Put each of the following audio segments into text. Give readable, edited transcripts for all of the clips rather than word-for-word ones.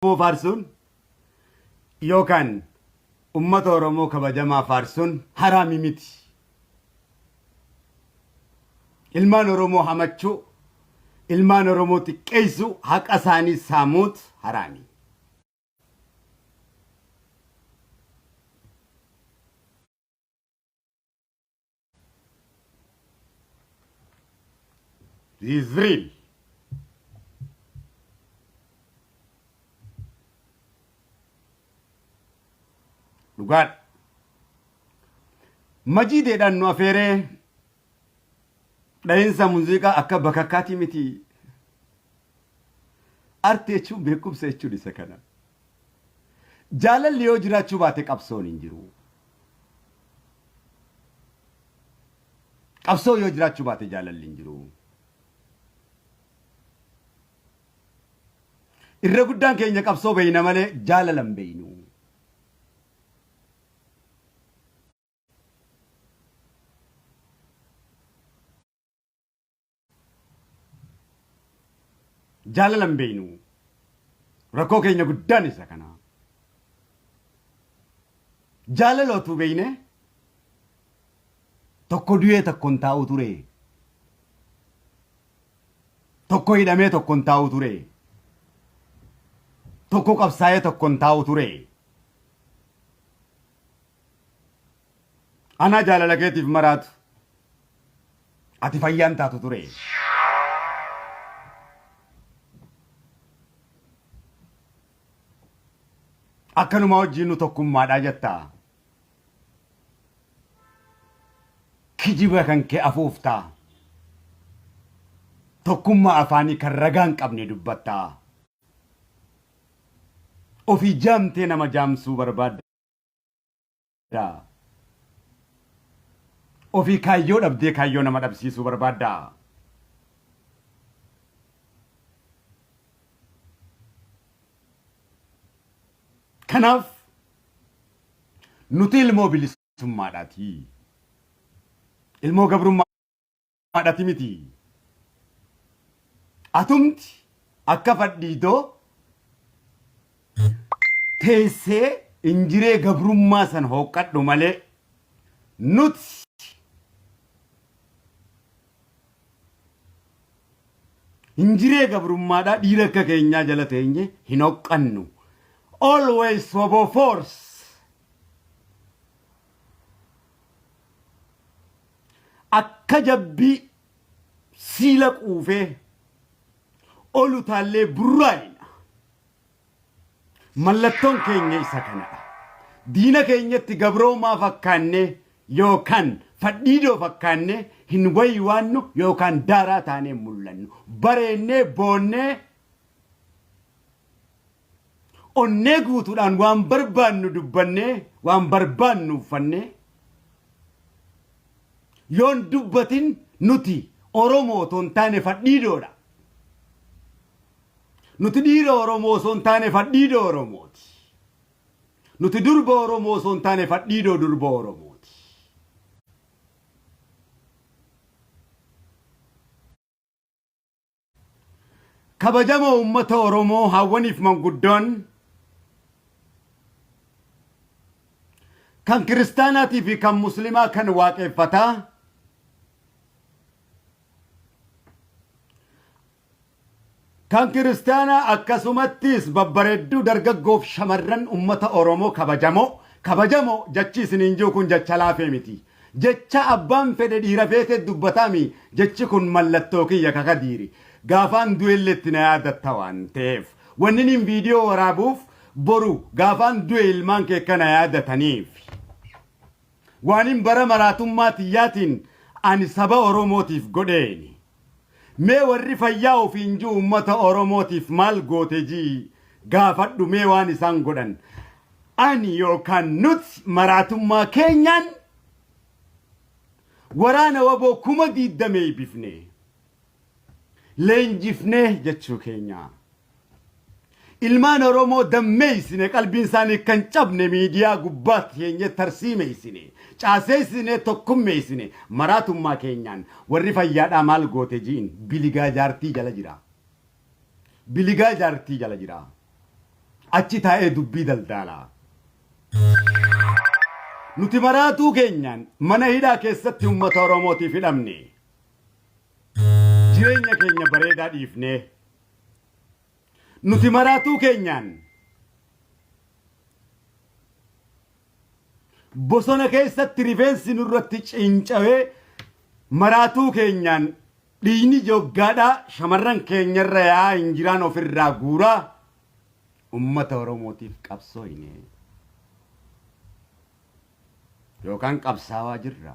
faarsuun yookaan ummata Oromoo kabajamaa faarsuun haraami miti. Ilmaan Oromoo hamachuu, ilmaan Oromoo xiqqeessu, haqa isaanii saamuut haraami. This is real. Lugar. Majideedhaan nu afeeree dhahinsa muuziqaa akka bakakkaati miti. Arte jechuun beekumsa jechuun isa kana. Jaalalli yoo jiraachuu baate qabsoon hin jiru. Qabsoo yoo jiraachuu baate jaalalli hin jiru. Irra guddaan keenya qabsoo beeyna malee jaalala hin beeynu. Jaalala hin beeynu. Rakkoo keenya guddaan isa kana. Jaalala otuu beeyne tokko du'ee tokkoon taa'u ture. Tokko hidhamee tokkoon taa'u ture. Tokko qabsaa'ee tokkoon taa'u ture. Ana jaalala keetiif maraatu. Ati fayyaan taatu ture. Akkanuma wajjin nu tokkummaadhaa jettaa. Kijiba kan kee afuuftaa. Tokkummaa afaanii kan ragaan qabne dubbattaa. Ofii jaamtee nama jaamsuu barbaadda. Ofii kaayyoo dhabdee kaayyoo nama dhabsiisuu barbaadda. Kanaaf nuti ilmoo bilisummaadhaati. Ilmoo gabrummaadhaati miti. Atumti akka fadhiitoo teessee injiree gabrummaa san hooqqadhu malee nuti injiree gabrummaadhaa dhiira akka keenyaa jala teenye hin hooqqannu. Always for force. Akka jabbii siila quufee olu taallee burraa'ina. Mallattoon keenya isa kanadha. Diina keenyatti gabroomaa fakkaannee yookaan fadhiidoo fakkaannee hin waywaannu yookaan daaraa taanee mul'annu. Bareennee boonnee onnee guutuudhaan waan barbaannu dubbannee waan barbaannu uffannee yoon dubbatin nuti Oromoo ton taane fadhiidoodha. Nuti dhiira Oromoo son taane fadhiidoo Oromooti. Nuti durba Oromoo son taane fadhiidoo durba Oromooti. Kabajama uummata Oromoo hawwaniif manguddoon kan kiristaanaatii fi kan muslimaa kan waaqeffataa kan kiristaanaa akkasumattis babbareedduu dargaggoof shamarran ummata Oromoo kabajamoo jechi isiniin jiru kun jecha laafee miti. Jecha abbaan fedhe dhiira feetee dubbatami. Jechi kun mallattoo kiyya Kadiiri. Gaafaan du'elletti na yaadatta waan ta'eef wannin viidiyoo waraabuuf boru gaafaan du'e ilmaan kee kana yaadataniif. Waanin bara maraatummaa tiyyaatiin ani saba Oromootiif godheeni. Mee warri fayyaa ofiin jiru ummata Oromootiif maal goote jii gaafadhu mee waan isaan godhan. Ani yookaan nuti maraatummaa keenyaan waraana waboo 20 bifne. Leenjifne jechuu keenya. Ilmaan Oromoo dammeeysine qalbiin isaanii kan cabne miidiyaa gubbaatti keenye tarsiimeeysine. Caaseeysine tokkummeeysine maraatummaa keenyaan warri fayyaadhaa maal goote jiin biligaa jaartii jala jira. Biligaa jaartii jala jira. achi taa'ee dubbii daldalaa. Nuti maraatuu keenyaan mana hidhaa keessatti uummata Oromootiif hidhamne. Jireenya keenya bareedaa dhiifne. Nuti maraatuu keenyaan bosona keessatti rifeensi nurratti cincawee maraatuu keenyaan dhiigni joggaadhaa shamarran keenyarra yaa injiraan ofirraa guuraa uummata Oromootiif qabsooyne. Yookaan qabsaawaa jirra.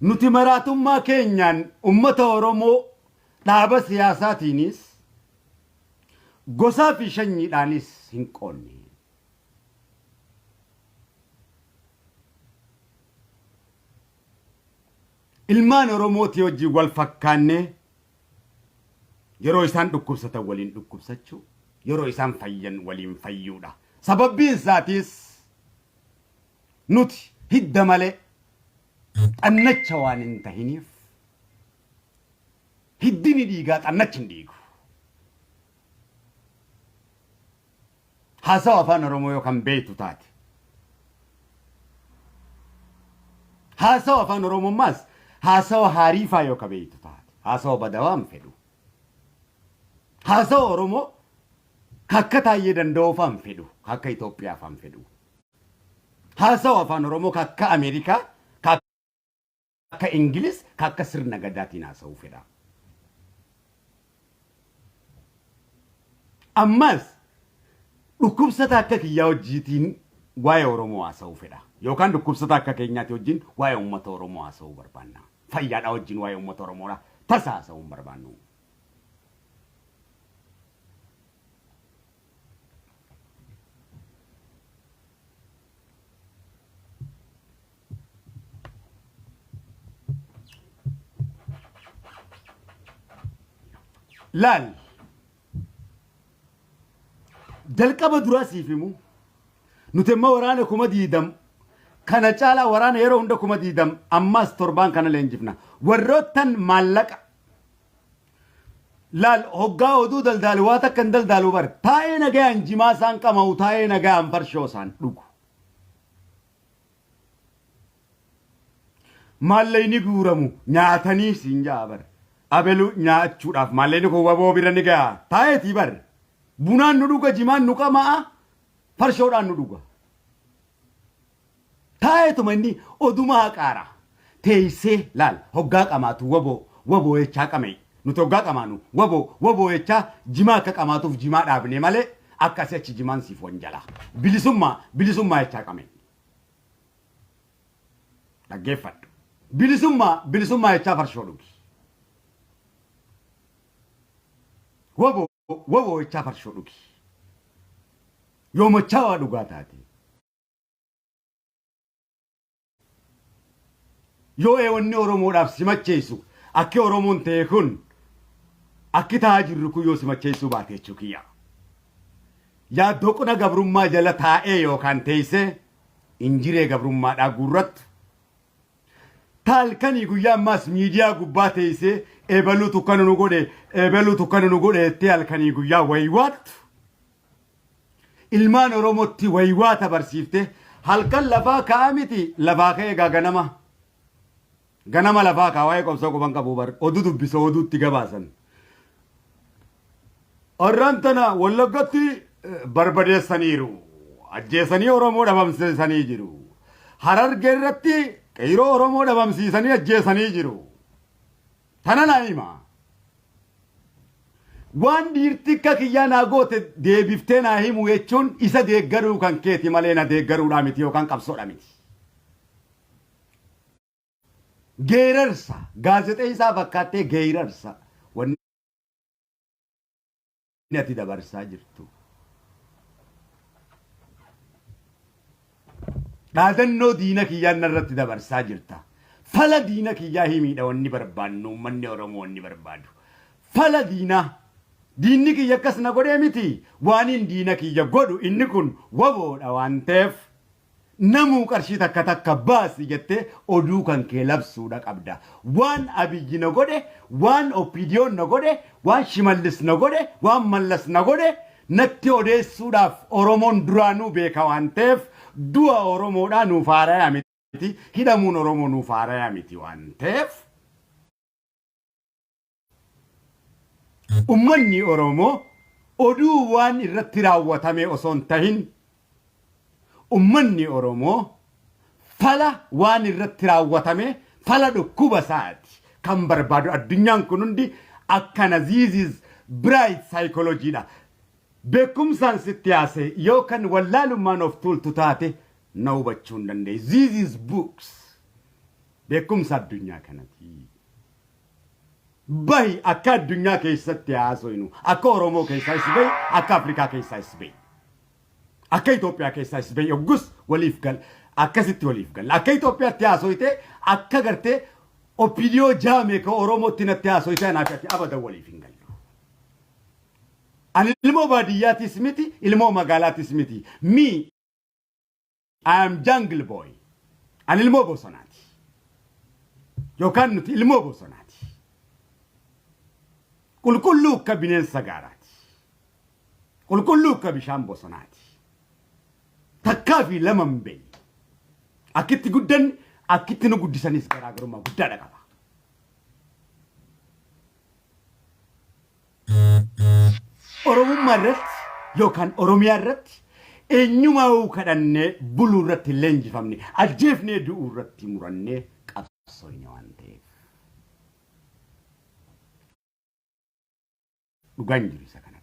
Nuti maraatummaa keenyaan uummata Oromoo dhaaba siyaasaatiinis gosaa fi sanyiidhaanis hin qoonne. Ilmaan Oromootii wajjin wal fakkaanne yeroo isaan dhukkubsatan waliin dhukkubsachuu, yeroo isaan fayyan waliin fayyuudha. Sababbiin isaatis nuti hidda malee xannacha waan hin tahiniif hiddini dhiigaa xannachi hin dhiigu. Haasawa afaan Oromoo yookaan beektu taate. Haasawa afaan Oromoomaas haasawa hariifaa yookaan beektu taate. Haasawa badawaan fedhu. Haasawa Oromoo kakka taayee danda'u afaan fedhu, kakka Itoophiyaa afaan fedhu. Haasawa afaan Oromoo kakka Ameerikaa, kakka Ingilis, kakka sirna gadaatiin haasa'uu fedha. Ammas dhukkubsata akka kiyyaa wajjiitiin waa'ee Oromoo haasa'uu fedha. Yookaan dhukkubsata akka keenyaatti wajjin waa'ee uummata Oromoo haasa'uu barbaanna. Fayyaadhaa wajjin waa'ee uummata Oromoodha tasa haasa'uu hin barbaannu. Laal jalqaba duraa siif himu nuti immoo waraana kuma diidam kana caalaa waraana yeroo hunda kuma diidam ammas torbaan kana leenjifna warroottan maallaqa laal hoggaa oduu daldaalu waa takka hin daldaalu bar taa'ee nagayaan jimaa isaan qamahu taa'ee nagayaan farshoo isaan dhugu maallayni guuramu nyaatanii siin jaa bar abelu nyaachuudhaaf maallayni kun waboo bira ni gayaa taa'eetii bar bunaan nu dhuga jimaan nu qamaa farshoodhaan nu dhuga taa'eetuma inni odumaa qaara teessee laal hoggaa qamaatu waboo jechaa qame nuti hoggaa qamaanu waboo jechaa jimaa akka qamaatuuf jimaa dhaabne malee akkasii achi jimaan siif wanjala bilisummaa jechaa qame dhaggeeffadhu bilisummaa jechaa farshoo dhugi waboo jechaa farshoo dhugi yoomachaa waa dhugaa taate yoo eewanni Oromoodhaaf simacheessu akki Oromoon ta'e kun akki taa'aa jirru kun yoo simacheessuu baate jechuu kiyya yaaddoo quna gabrummaa jala taa'ee yookaan teessee injiree gabrummaadhaa guurrattu talkanii guyyaa ammaas miidiyaa gubbaa teessee eebaluu tukkana nu godhe ettee halkanii guyyaa waywaattu ilmaan Oromootti waywaata barsiifte halkan lafaa ka'aa miti lafaa ka'ee ganama lafaa ka'aa waa'ee qobsoo quban qabu bar oduu dubbisa oduutti gabaasan arraan tana Wallaggatti barbadeessaniiru ajjeesanii Oromoo dhabamsiisanii jiru Harargee irratti qeyroo Oromoo dhabamsiisanii ajjeesanii jiru tana naa hima waan dhiirti akka kiyyaa naa goote deebiftee naa himu jechuun isa deeggaruu kan keeti malee na deeggaruudhaa miti yookaan qabsoodha miti. Geerarsa gaazexeessaa fakkaattee geerarsa wanni ati dabarsaa jirtu. Dhaadannoo diina kiyyaan irratti dabarsaa jirta. Fala diina kiyyaa himiidha wanni barbaannu uummanni Oromoo wanni barbaadu. Fala diinaa. Diinni kiyya akkas na godhee miti waaniin diina kiyya godhu inni kun waboodha waan ta'eef namuu qarshii takka takka baasi jettee oduu kan kee labsuudha qabda. Waan Abiyyi na godhe, waan Oppidiyoon na godhe, waan Shimallis na godhe, waan Mallas na godhe natti odeessuudhaaf Oromoon duraanuu beeka waan ta'eef du'a Oromoodhaa nuuf haarayaa miti. Hidhamuun Oromoo nuuf haarayaa miti waan ta'eef ummanni Oromoo oduu waan irratti raawwatame osoo hin tahin ummanni Oromoo fala waan irratti raawwatame fala dhukkuba isaati kan barbaadu. Addunyaan kun hundi akkana ziizis bright psychology dha. Beekumsaan sitti haase yookaan wallaalummaan of tuultu taate na hubachuu hin dandeessu. Ziizis books beekumsa addunyaa kanati. Bahi akka addunyaa keessatti haasoinu akka Oromoo keessaa isbee akka Afrikaa keessaa isbee. Akka Itoophiyaa keessaa isbee yoggus waliif gal akkasitti waliif gal. Akka Itoophiyaatti haasoite akka gartee Oppidiyoo jaame ka Oromootti natti haasoite anaaf ati abadan waliif hin gallu. Ani ilmoo baadiyyaatis miti, ilmoo magaalaatis miti. I am jungle boy. Ani ilmoo bosonaati. Yookaan nuti ilmoo bosonaati. Qulqulluu akka bineensa gaaraati. Qulqulluu akka bishaan bosonaati. Takkaa fi lama hin beeyi. Akkitti guddan akkitti nu guddisanis garaagarummaa guddaadha qaba. Oromummaa irratti yookaan Oromiyaa irratti eenyumaa kadhannee buluu irratti leenjifamne ajjeefnee du'uu irratti murannee qabsoofne waan ta'eef. Dhugaan jiru isa kana.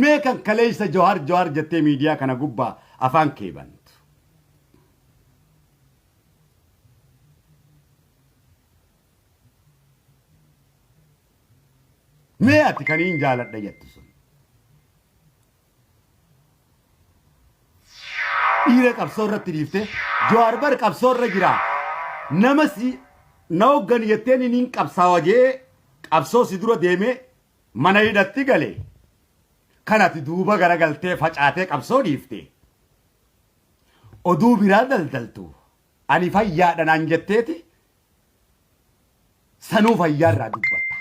Meekan kaleessa Jawaar jettee miidiyaa kana gubbaa afaan kee bantu. Mee ati kaniin jaaladha jettu sun. Dhiira qabsoo irratti dhiifte Jawaar bar qabsoo irra jira. Nama si na hoggan jetteen iniin qabsaawajee qabsoo si dura deemee mana hidhatti galee. Kanati duuba garagaltee facaatee qabsoo dhiifte. Oduu biraa daldaltu. Ani fayyaadha naan jetteeti. Sanuu fayyaarraa dubbatta.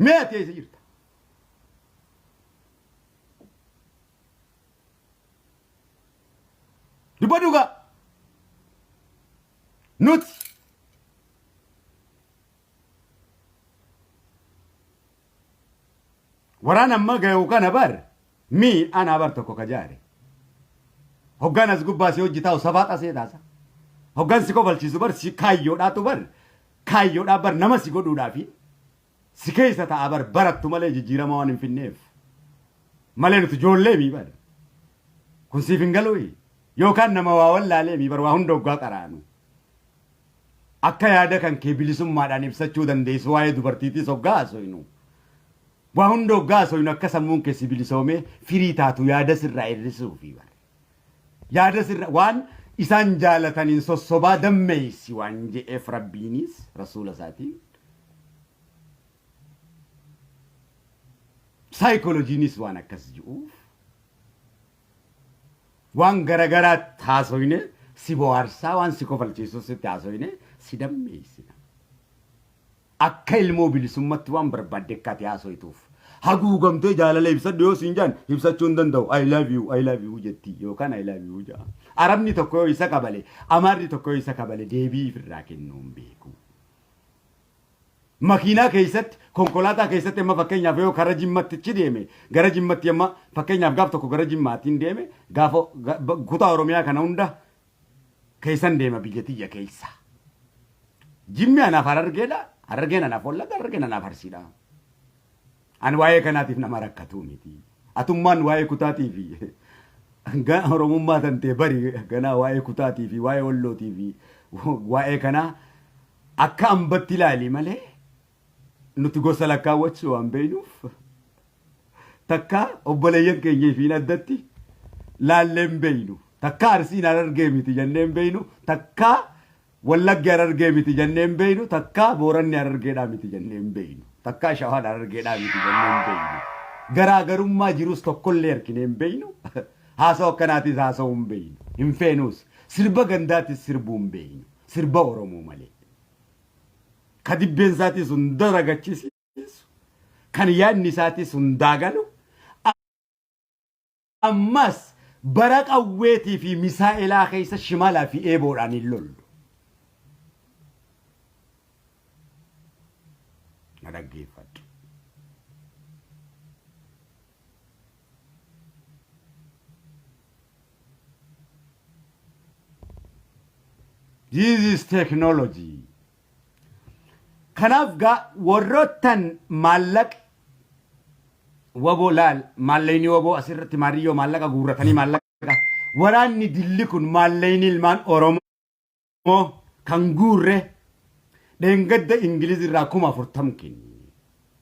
Mee ati eessa jirta? Dubba dhugaa. Nuti waraan amma ga'u kana bar ana bar tokko kajaare. Hoggaan as gubbaa si hojii taa'u safaaxa seetaasa. Hoggaan si kofalchiisu bar si kaayyoodhaatu bar nama si godhuudhaafi si keessa ta'a bar barattu malee jijjiirama waan hin finneef. Malee nuti ijoollee mii bar. Kun siif hin galuu yookaan nama waa wallaalee mii bar waa hunda hoggaa qaraanu. Akka yaada kan kee bilisummaadhaan ibsachuu dandeessu waa'ee dubartiitiis hoggaa haasofnu. Waa hunda hoggaa haasofnu akka sammuun keessi bilisoomee firii taatu yaada sirraa hir'isuufi bara. Yaada sirraa waan isaan jaalataniin sossobaa dammeessi waan je'eef rabbiinis rasuula isaatiin. Saayikolojiinis waan akkas ji'uuf. Waan garagaraatti haasofne si bohaarsaa waan si kofalchiisu sitti haasofne si dammeessina. Akka ilmoo bilisummatti waan barbaadde akkaati haasoftuuf. Haguugamtee jaalala ibsadhu yoo siin jaan ibsachuu hin danda'u. I love you jetti yookaan I love you jaa. Arabni tokko yoo isa qabale, Amaarri tokko yoo isa qabale deebii ofirraa kennuu hin beeku. Makiinaa keessatti, konkolaataa keessatti amma fakkeenyaaf yoo karaa Jimmaatti deeme, gara Jimmaatti amma fakkeenyaaf gaaf tokko gara Jimmaatiin deeme, gaafa kutaa Oromiyaa kana hunda keessan deema biyyatiyya keessa. Jimmi anaaf Harargeedha, Harargeen anaaf Wallagga, Harargeen anaaf Arsiidha. Ani waa'ee kanaatiif nama rakkatu miti. Atummaan waa'ee kutaatii fi gana Oromummaa tantee bari ganaa waa'ee kutaatii fi waa'ee Wallootii fi waa'ee kanaa akka hambatti ilaali malee nuti gosa lakkaawwachuu waan beeynuuf takka obboleeyyan keenya fi addatti laalleen beeynu. Takka Arsiin Harargee miti jenneen beeynu. Takka Wallaggi Harargee miti jenneen beeynu. Takka Booranni Harargeedhaa miti jenneen beeynu. Takka Shawaan Harargeedhaa miti jenneen beeynu. garaagarummaa jirus tokkollee harkine hin beeynu haasa'u akkanaatis haasa'uu hin beeynu hin feenus sirba gandaatis sirbuu hin beeynu sirba Oromoo malee ka dibbeen isaatis hunda ragachiisu kan yaadni isaatis hundaa galu ammas bara qawweetii fi misaa'ilaa keessa shimalaa fi eeboodhaan hin lollu. Na dhaggeeffadhu. This is technology. Kanaaf gaa warroottan maallaqa waboo laal maallayni waboo asirratti maariyyoo maallaqa guurratanii maallaqa waraanni dilli kun maallayni ilmaan Oromoo kan guurre dheengadda Ingiliz irraa 40 kenni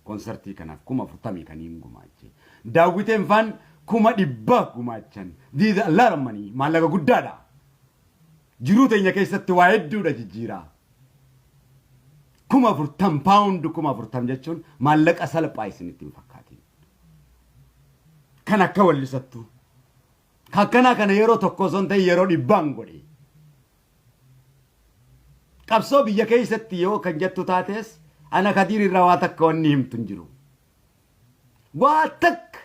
konsertii kanaaf 40 kaniin gumaache daawwiteen faan 100 gumaachan dhiidha laramanii maallaqa guddaadha jiruu teenya keessatti waa hedduudha jijjiiraa 40 pound 40 jechuun maallaqa salphaa isinitti hin fakkaatin kan akka wallisattu kakkanaa kana yeroo tokko son ta'e yeroo dhibbaan godhe qabsoo biyya keessatti yoo kan jettu taates ana Kadir irraa waa takka wanni himtu hin jiru waa takka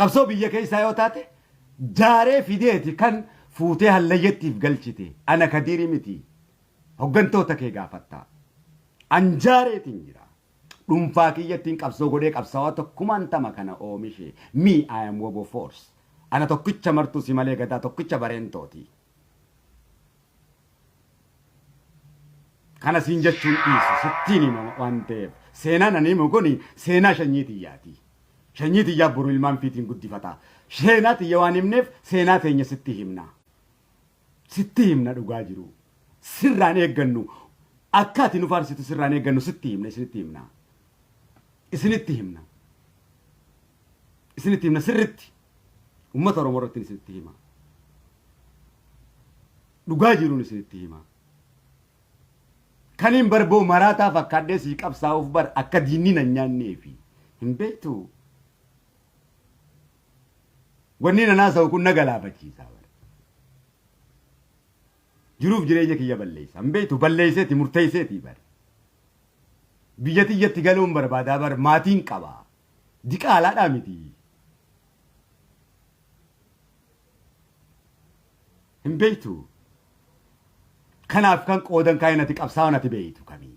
qabsoo biyya keessaa yoo taate jaaree fideeti kan fuutee hallayettiif galchite ana Kadir miti hoggantoota kee gaafatta anjaareetiin jira dhuunfaa kiyyattiin qabsoo godhee qabsaawaa tokkumaan tama kana oomishe me I am Wabo Force ana tokkicha Martu si malee gadaa tokkicha bareentooti kana siin jechuun dhiisu sittiin waan ta'eef seenaan ani himu kuni seenaa shanyii tiyyaa boruu ilmaan fiitiin guddifata seenaa tiyya waan himneef seenaa teenya sitti himna dhugaa jiru sirraan eeggannu akkaati nu faarsitu sirraan eeggannu sitti himna isinitti himna sirritti ummata Oromoo irratti isinitti hima dhugaa jiruun isinitti hima kaniin barboo maraataa fakkaadhee sii qabsaa'uuf bar akka diinni nan nyaanneefi hin beektu wanni nanaa sa'u kun na galaafachiisa jiruuf jireenya kiyya balleessa hin beektu balleesseeti murteesseeti bar biyya tiyyatti galuun barbaadaa bar maatiin qaba diqaalaadhaa miti hin beektu kanaaf kan qoodan kaayinati qabsaa'on ati beeytu kamii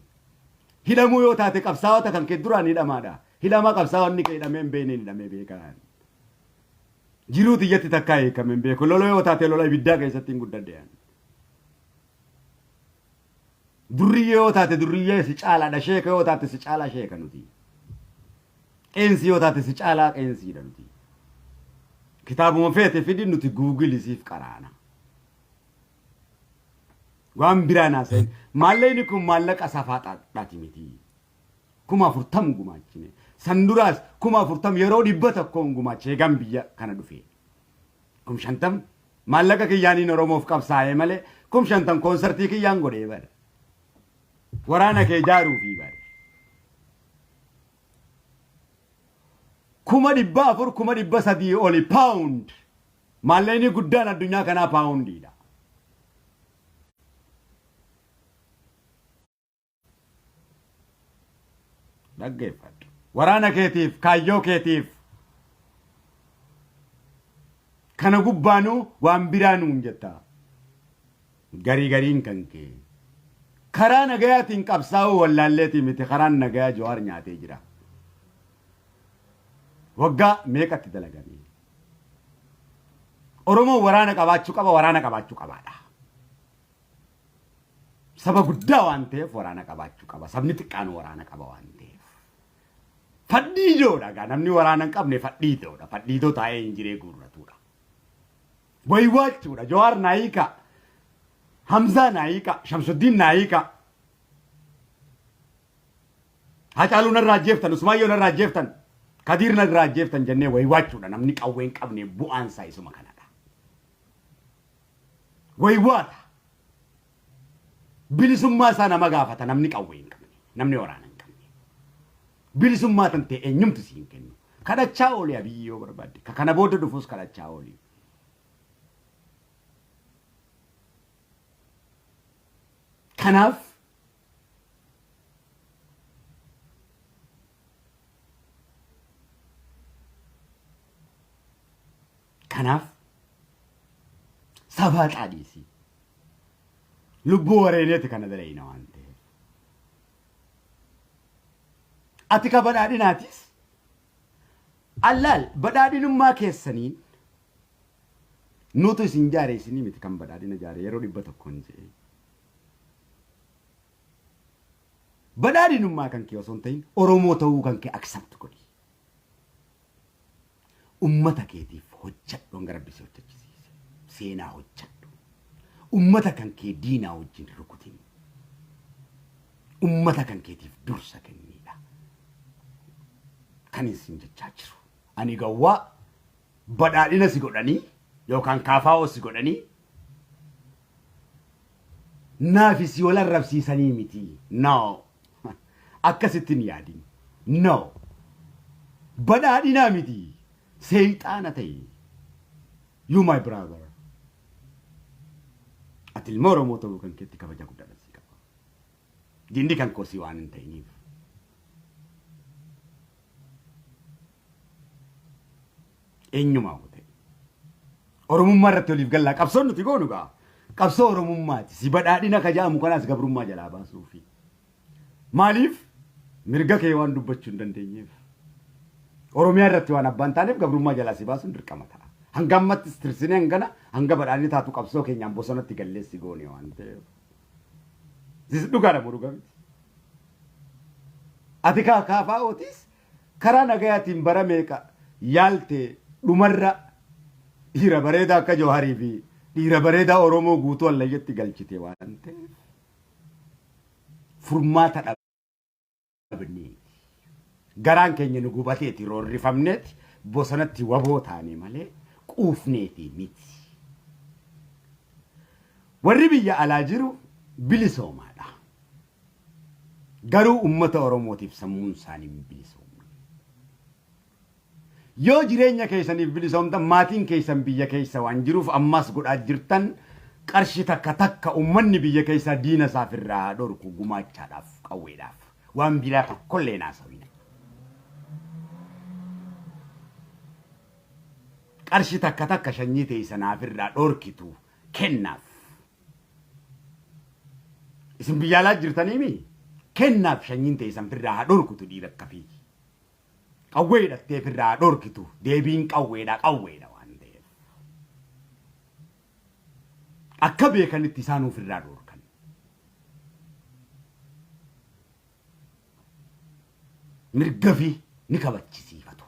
hidhamuu yoo taate qabsaa'ota kan kee duraan hidhamaadha hidhama qabsaa'onni kee hidhamee hin beekne hidhamee beekan jiruu tiyyatti takkaa eekame hin beeku lola yoo taate lola ibiddaa keessatti hin guddaddeyan durriyyee yoo taate durriyyee si caalaadha sheeka yoo taate si caalaa sheeka nuti qeensi yoo taate si caalaa qeensiidha nuti kitaabuma feete fidi nuti guugilisiif qaraana waan biraan haasa'in maallayni kun maallaqa safaadhaati miti 40 gumaachine san duraas 40 yeroo 100 gumaachee gan biyya kana dhufe 50 maallaqa kiyyaaniin Oromoof qabsaa'ee malee 50 konsertii kiyyaan godhee bara waraana kee jaaruufi bare 400,000 oli pound maallayni guddaan addunyaa kanaa poundiidha dhaggeeffadhu waraana keetiif kaayyoo keetiif kana gubbaanuu waan biraanuun jetta gariin kan kee karaa nagayaatiin qabsaa'uu wallaalleetii miti karaan nagayaa Jawaar nyaatee jira waggaa meeqatti dalagamee Oromoo waraana qabaachuu qabaadha saba guddaa waan ta'eef waraana qabaachuu qaba sabni xiqqaan waraana qaba waan ta'eef fadhiidoodha gaa namni waraana hin qabne fadhiidoo taa'ee hin jiree guurratuudha waywaachuudha Jawaar naayika Hamza naayika Shamsuddin naayika Hacaaluu narraa jeeftan Usmaayyoo narraa jeeftan Kadir narraa jeeftan jennee waywaachuudha namni qawwee hin qabne bu'aan isaa isuma kanadha waywaata bilisummaa isaa nama gaafata namni qawwee hin qabne namni waraana hin qabne bilisummaa tan ta'e eenyumtu siin kennu. Kadhachaa ooli abiyyi yoo barbaadde. Ka kana booda dhufuus kadhachaa ooli. Kanaaf sabaa qaadhiisi. Lubbuu wareeneeti kana dalayna waan ta'eef. Ati ka badhaadhinaatis allaal badhaadhinummaa keessaniin nutu isin jaare isinii miti kan badhaadhina jaare yeroo 100 jedhe. Badhaadhinummaa kan kee osoo hin ta'in Oromoo ta'uu kan kee accept godhi. Ummata keetiif hojjedhu gara bisee hojjechiise. Seenaa hojjedhu. Ummata kan kee diinaa wajjin rukutin. Ummata kan keetiif dursa kennidha. Kan isin jechaa jiru. Ani gawwaa badhaadhina si godhanii yookaan kaafaa'oo si godhanii naafis yoo larrabsiisanii miti. No. Akkasittiin yaadin. No. Badhaadhinaa miti. Seyxaana ta'e. You my brother. Ati ilma Oromoo ta'uu kan keetti kabaja guddaa si qaba. Dindi kan kosii waan hin ta'iniif. Eenyumaa ta'e. Oromummaa irratti oliif gallaa qabsoon nuti goonu gaa. Qabsoo Oromummaati. Si badhaadhina ka jaamu kanaas gabrummaa jalaa baasuufi. Maaliif? Mirga kee waan dubbachuu hin dandeenyeef. Oromiyaa irratti waan abbaan taaneef gabrummaa jalaa si baasuun dirqama ta'a. Hanga ammatti tirsinee hangana hanga badhaadhini taatu qabsoo keenyaan bosonatti galleessi goone waan ta'eef. Dhugaadha moo dhugaa miti? Ati kaafaa'ootis karaa nagayaatiin bara meeqa yaalte dhumarra dhiira bareedaa akka Jawaarii fi dhiira bareedaa Oromoo guutuu Allayyatti galchite waan ta'eef. Furmaata dhabnee. Garaan keenya nu gubateeti roorrifamneeti bosonatti waboo taane malee quufneeti miti. Warri biyya alaa jiru bilisoomaadha. Garuu ummata Oromootiif sammuun isaanii bilisoomne. Yoo jireenya keessaniif bilisoomtan maatiin keessan biyya keessa waan jiruuf ammas godhaa jirtan qarshi takka takka ummanni biyya keessa diina isaaf irraa dhorku gumaachaadhaaf qawweedhaaf waan biraa tokkollee naasawina. Qarshi takka takka shanyii teessanaaf irraa dhorkitu kennaaf. Isin biyya alaa jirtanii mi? Kennaaf shanyiin teessan irraa haa dhorkutu dhiira akkafii. Qawwee hidhatteef irraa dhorkitu deebiin qawweedha waan ta'eef. Akka beekanitti isaanuuf irraa dhorkan. Mirga fi ni kabachisiifatu.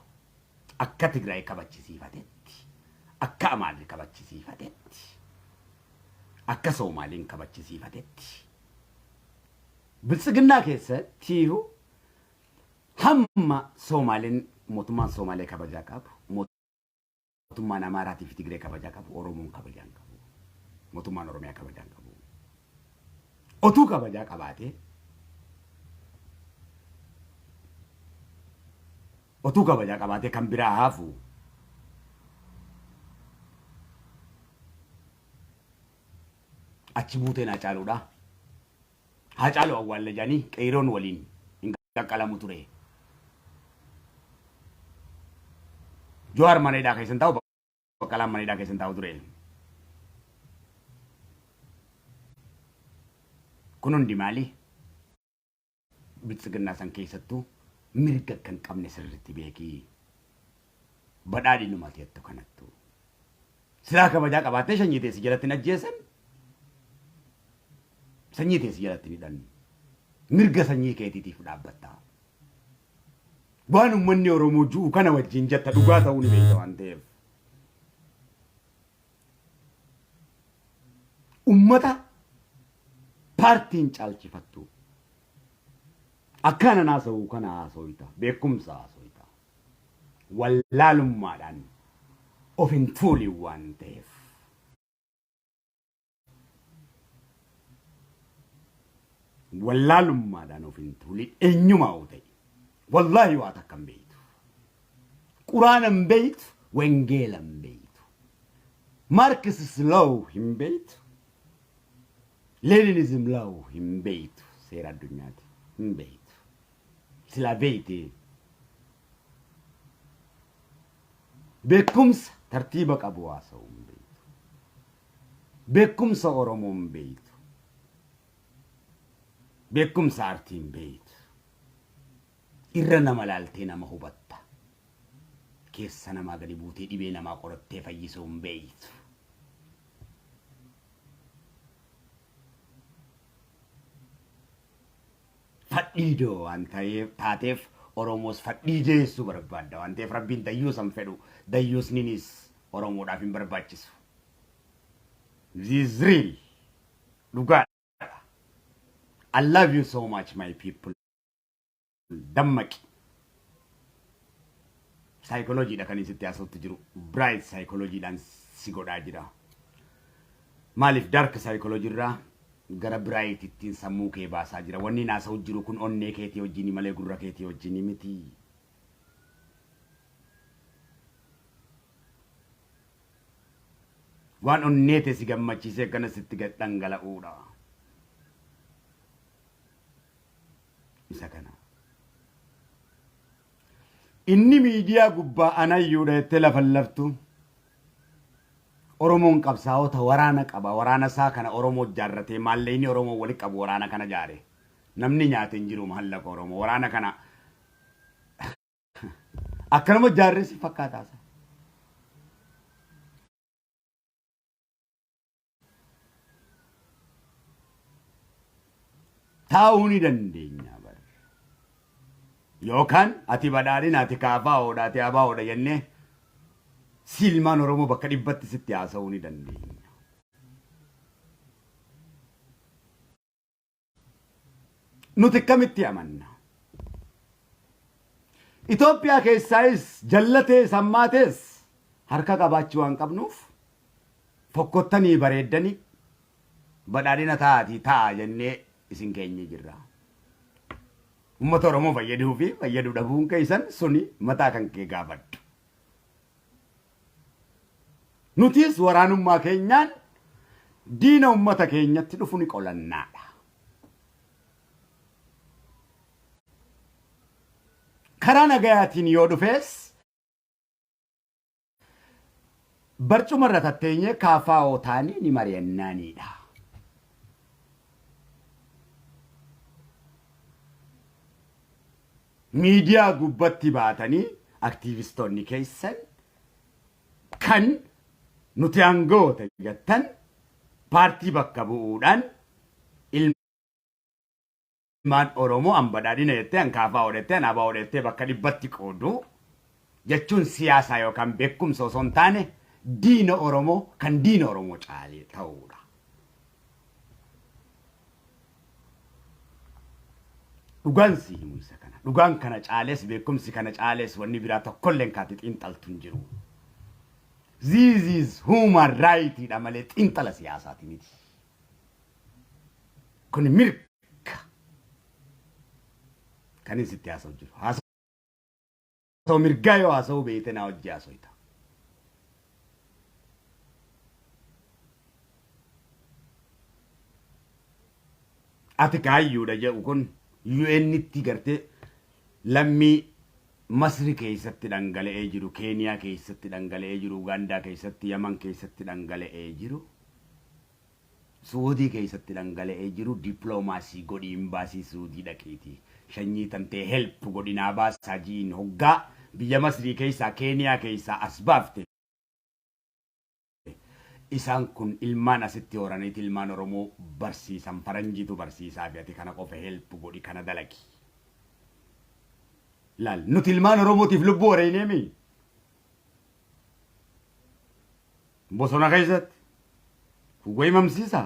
Akka Tigraay kabachisiifatetti. Akka Amaarii kabachisiifatetti. Akka Soomaaliin kabachisiifatetti. Biltsiginnaa keessatti hamma Soomaaliin mootummaan Soomaalee kabajaa qabu. Mootummaan Amaaraa fi Tigree kabajaa qabu. Oromoon kabajaa qabu. Mootummaan Oromiyaa kabajaa qabu. Otuu kabajaa qabaatee otuu kabajaa qabaatee kan biraa haafu achi buuteen Hacaaluudha. Hacaaluu awwaalle jedhanii qeeroon waliin hin qaqqalamu ture. Jawaar maneedhaa keessan taa'u Baqqalaan maneedhaa keessan taa'u ture. Kun hundi maali? Biltsiginnaa san keessattuu mirga kan qabne sirriitti beekii badhaadhinuma teettu kanattu. Silaa kabajaa qabaattee shanyii teessi jalatti hin ajjeesan. Sanyii teessi jalatti ni dhan. Mirga sanyii keetiitiif dhaabbatta. Waan uummanni Oromoo jiru kana wajjin jetta dhugaa ta'uu ni beekta waan ta'eef. Uummata paartiin caalchifattu. Akaana naasa'uu kana haasoita. Beekumsa haasoita. Wallaalummaadhaan of hin tuuli waan ta'eef. Wallaalummaadhaan of hin tuuli eenyumaa ta'e. والله واتكم بيت قرآن بيت وإنجيل بيت ماركس سلو هم بيت لينينيزم لو هم بيت سير الدنيا دي هم بيت سلا بيتي بكمس ترتيبك أبواسه هم بيت بكمس أورمون بيت بكمس أرتين بيت إرنا ملالتنا ما هو بطة كيس سنة ما قريبوتي إبينا ما قرأت فيسون بيت فديدو أنت تاتف أوروموس فديجي سوبر بادو أنت فربين دايوس أم فدو دايوس نينيس أورومو دافين برباتشس This is real. Look at I love you so much my people. Dammaki. Psychology da kan isitti asootti jiru bright psychology dhaan si godhaa jira. Maaliif dark psychology irraa gara bright ittiin sammuu kee baasaa jira. Wanni naasa'u jiru kun onnee keetii wajjin malee gurra keetii wajjin miti. Waan onnee tee si gammachiisee akkana sitti dhangala'uudha. Isa kana. Inni miidiyaa gubbaa anayyuudha jettee lafa laftu Oromoon qabsaa'ota waraana qaba. Waraana isaa kana Oromoo jaarratee maallee inni Oromoo wali qabu waraana kana jaare. Namni nyaate hin jiru mahallaqa Oromoo. Waraana kana akkanuma jaarresi fakkaataasa. Taa'uu ni dandeenya. Yookaan ati badhaadhin ati kaafaa oodha ati abaa oodha jennee silmaan Oromoo bakka dhibbatti sitti haasa'uu ni dandeenya. Nuti akkamitti amanna? Itoophiyaa keessaayis jallatee sammaatees harka qabaachuu waan qabnuuf fokkottanii bareeddanii badhaadhina taa'atii taa'a jennee isin keenya jirra. Ummata Oromoo fayyaduu fi fayyaduu dhabuun keessan suni mataa kan kee gaafadhu. Nutis waraanummaa keenyaan diina ummata keenyatti dhufu ni qolannaadha. Karaa nagayaatiin yoo dhufees barcuma irra tatteenyee kaafaa ootaanii ni mari'annaanidha. Miidiyaa gubbatti baatanii aktiivistoonni keessan kan nuti aangoota jettan paartii bakka bu'uudhaan ilmaan Oromoo badhaadhina jettee kaafaa odettee abaa odettee bakka dhibbatti qoodu jechuun siyaasaa yookaan beekumsa osoo hin taane diina Oromoo kan diina Oromoo caalee ta'uudha. Dhugaan si himu isa kana. Dhugaan kana caales beekumsi kana caales wanni biraa tokkolleen kaati xiinxaltu hin jiru. This is human right dha malee xiinxala siyaasaati miti. Kun mirga kan isitti haasa'u jiru. Haasa'u mirgaa yoo haasa'u beekte naa hojii haasa'ita. Ati kaayyuudha jedhu kun UN'tti gartee lammii Masri keessatti dhangala'ee jiru, Keniyaa keessatti dhangala'ee jiru, Ugaandaa keessatti, Yaman keessatti dhangala'ee jiru, Suudii keessatti dhangala'ee jiru, dippiloomaasii godhi imbaasii Suudii dhaqiiti. Shanyii tantee help godhinaa baasaa jiin hoggaa biyya Masrii keessaa, Keniyaa keessaa as baafte. Isaan kun ilmaan asitti horaniiti ilmaan Oromoo barsiisan faranjiitu barsiisaa fi ati kana qofa help godhi kana dalagi. Laal nuti ilmaan Oromootiif lubbuu horeeneemi. Bosona keessatti kuggoo mamsiisa.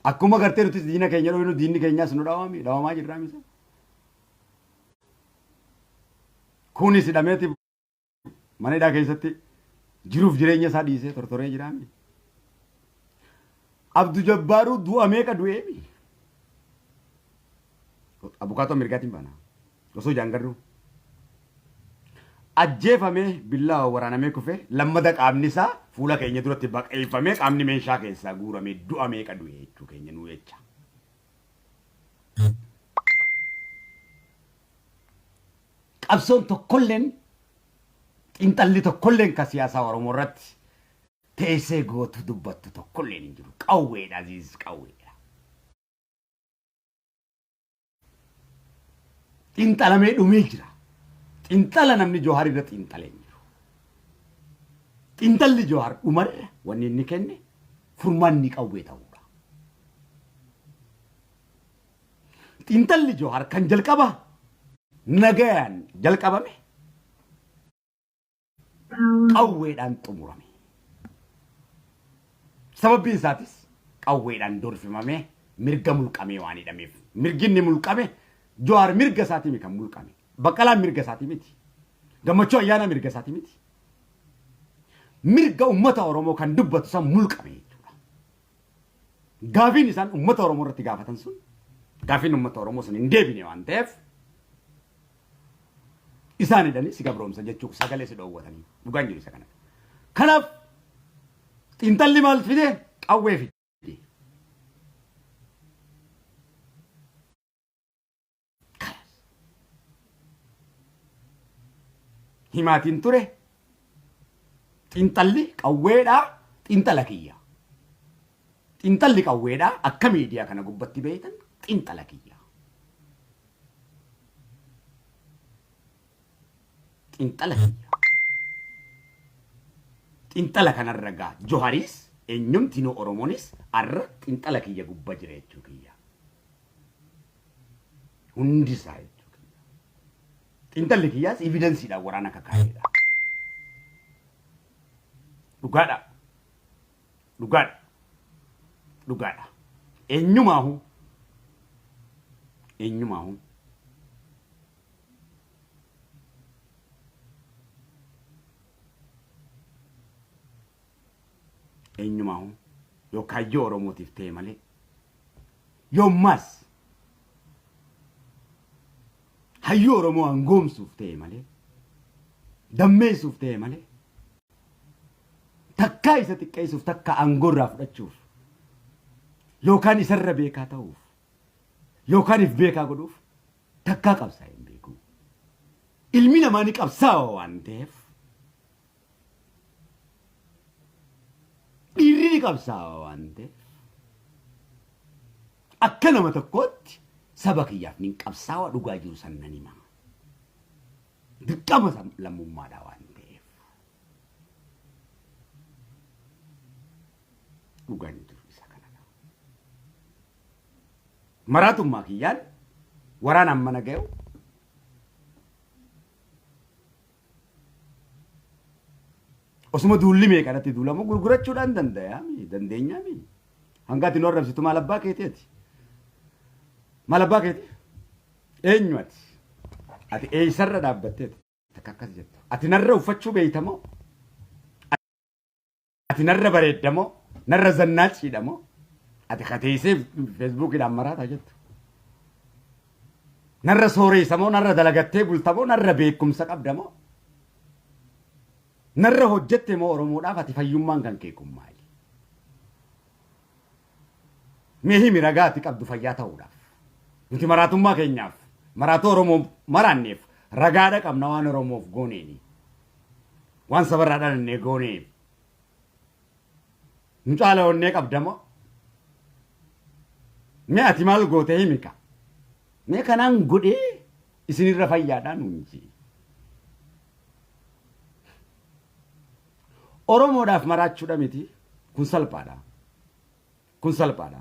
Akkuma gartee nuti diina keenya dhooyinu diinni keenyaas nu dhawamaa jirraa misa. Kunis hidhameeti mana hidhaa keessatti jiruuf jireenya isaa dhiisee tortoree jiraami. Abdu Jabbaaruu du'a meeqa du'eemi? Abukaatoo mirgaatiin baana. osoo jaangarru ajjeefamee billaa waraanamee kufe lammada qaamni isaa fuula keenya duratti baqeeffamee qaamni meeshaa keessaa guuramee du'amee qadu jechuu keenya nu jecha. Qabsoon tokkolleen xiinxalli tokkolleen ka siyaasaa Oromoo irratti teessee gootu dubbattu tokkolleen hin jiru. Qawweedha aziiz qawweedha. Xiinxalamee dhumee jira. Xiinxala namni Jawahar irra xiinxalee jiru. Xiinxalli Jawahar dhumarra wanni inni kenne furmaanni qawwee ta'uudha. Xiinxalli Jawahar kan jalqaba nagayaan jalqabame qawweedhaan xumurame. Sababbiin isaatis qawweedhaan dorfimamee mirga mulqamee waan hidhameef. Mirgi inni mulqame Jawahar mirga isaatii kan mulqame. Baqqalaan mirga isaatii miti. Gammachuu ayyaana mirga isaatii miti. Mirga ummata Oromoo kan dubbatu san mulqame jechuudha. Gaafiin isaan ummata Oromoo irratti gaafatan sun gaafiin ummata Oromoo sun hin deebine waan ta'eef isaan hidhanii si gabroomsa jechuu sagalee si dhoowwatanii dhugaan jiru isa kana. Kanaaf xiinxalli maal fide qawwee fide. Himaatiin ture xiinxalli qawweedhaa xiinxala kiyya. Xiinxalli qawweedhaa akka miidiyaa kana gubbatti beeytan xiinxala kiyya. Xiinxala kiyya. Xiinxala kanarra gaa Jawaharis eenyumtinuu Oromoonis arra xiinxala kiyya gubba jira jechuu kiyya. Hundisaa jechuu kiyya. Xiinxalli kiyyaas evidensiidhaan waraana kakaa'edha. Dhugaadha. Dhugaadha. Dhugaadha. Eenyumaahu. Eenyumaahu. Eenyumaahu. Yookaan yoo Oromootiif ta'e malee. Yoommas. Hayyuu Oromoo hangoomsuuf ta'e malee. Dammeessuuf ta'e malee. Takkaa isa xiqqeessuuf takka aangoorraa fudhachuuf yookaan isarra beekaa ta'uuf yookaan if beekaa godhuuf takkaa qabsaa hin beeku. Ilmi namaa ni qabsaa'a waan ta'eef dhiirri ni qabsaa'a waan ta'eef akka nama tokkootti saba kiyyaaf ni qabsaa'a dhugaa jiru sannan hima. Dirqama lammummaadhaa waan ta'eef. Dhugaan jiru isa kanadha. Maraatummaa kiyyaan waraanaan mana ga'u osuma duulli meeqadhatti duulamu gurgurachuudhaan dandeenyaami. Hanga ati nu arrabsitu maal abbaa keeteeti? Maal abbaa keeti? Eenyu ati? Ati eeysarra dhaabbatteeti. Takka akkas jettu. Ati narra uffachuu beeytamoo? Ati narra bareeddamoo? Narra zannaachiidhamoo? Ati kateessee feesbuukiidhaan maraataa jettu. Narra sooreessamoo? Narra dalagattee bultamoo? Narra beekumsa qabdamoo? Narra hojjette moo Oromoodhaaf ati fayyummaan kan kee kun maali? Mee himi ragaa ati qabdu fayyaa ta'uudhaaf. Nuti maraatummaa keenyaaf maraatuu Oromoo maraanneef ragaadha qabna waan Oromoof gooneeni. Waan sabarraa dhalannee gooneef. Nu caala onnee qabdamoo? Mee ati maal goote himika? Mee kanaan godhee isinirra fayyaadhaan hunji. Oromoodhaaf maraachuudha miti kun salphaadha. Kun salphaadha.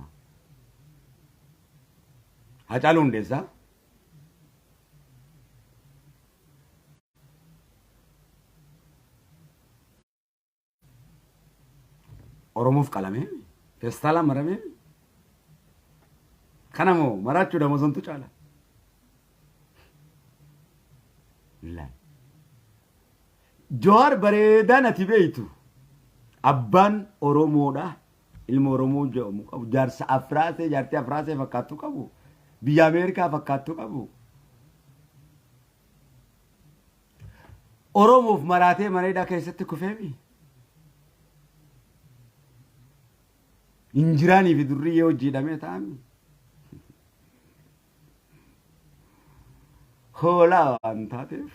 Hacaaluu Hundeessaa Oromoof qalamee feestaalaa maramee kana moo maraachuudha moo santu caala? Jawahar bareedaan ati beeytu abbaan Oromoodha ilma Oromoo jedhamu qabu jaarsa afraasee jaartii afraasee fakkaattuu qabu biyya Ameerikaa fakkaattuu qabu Oromoof maraatee mareedhaa keessatti kufeemi. Injiraanii fi durrii yoo hojjedhamee ta'ami. Hoolaa waan taateef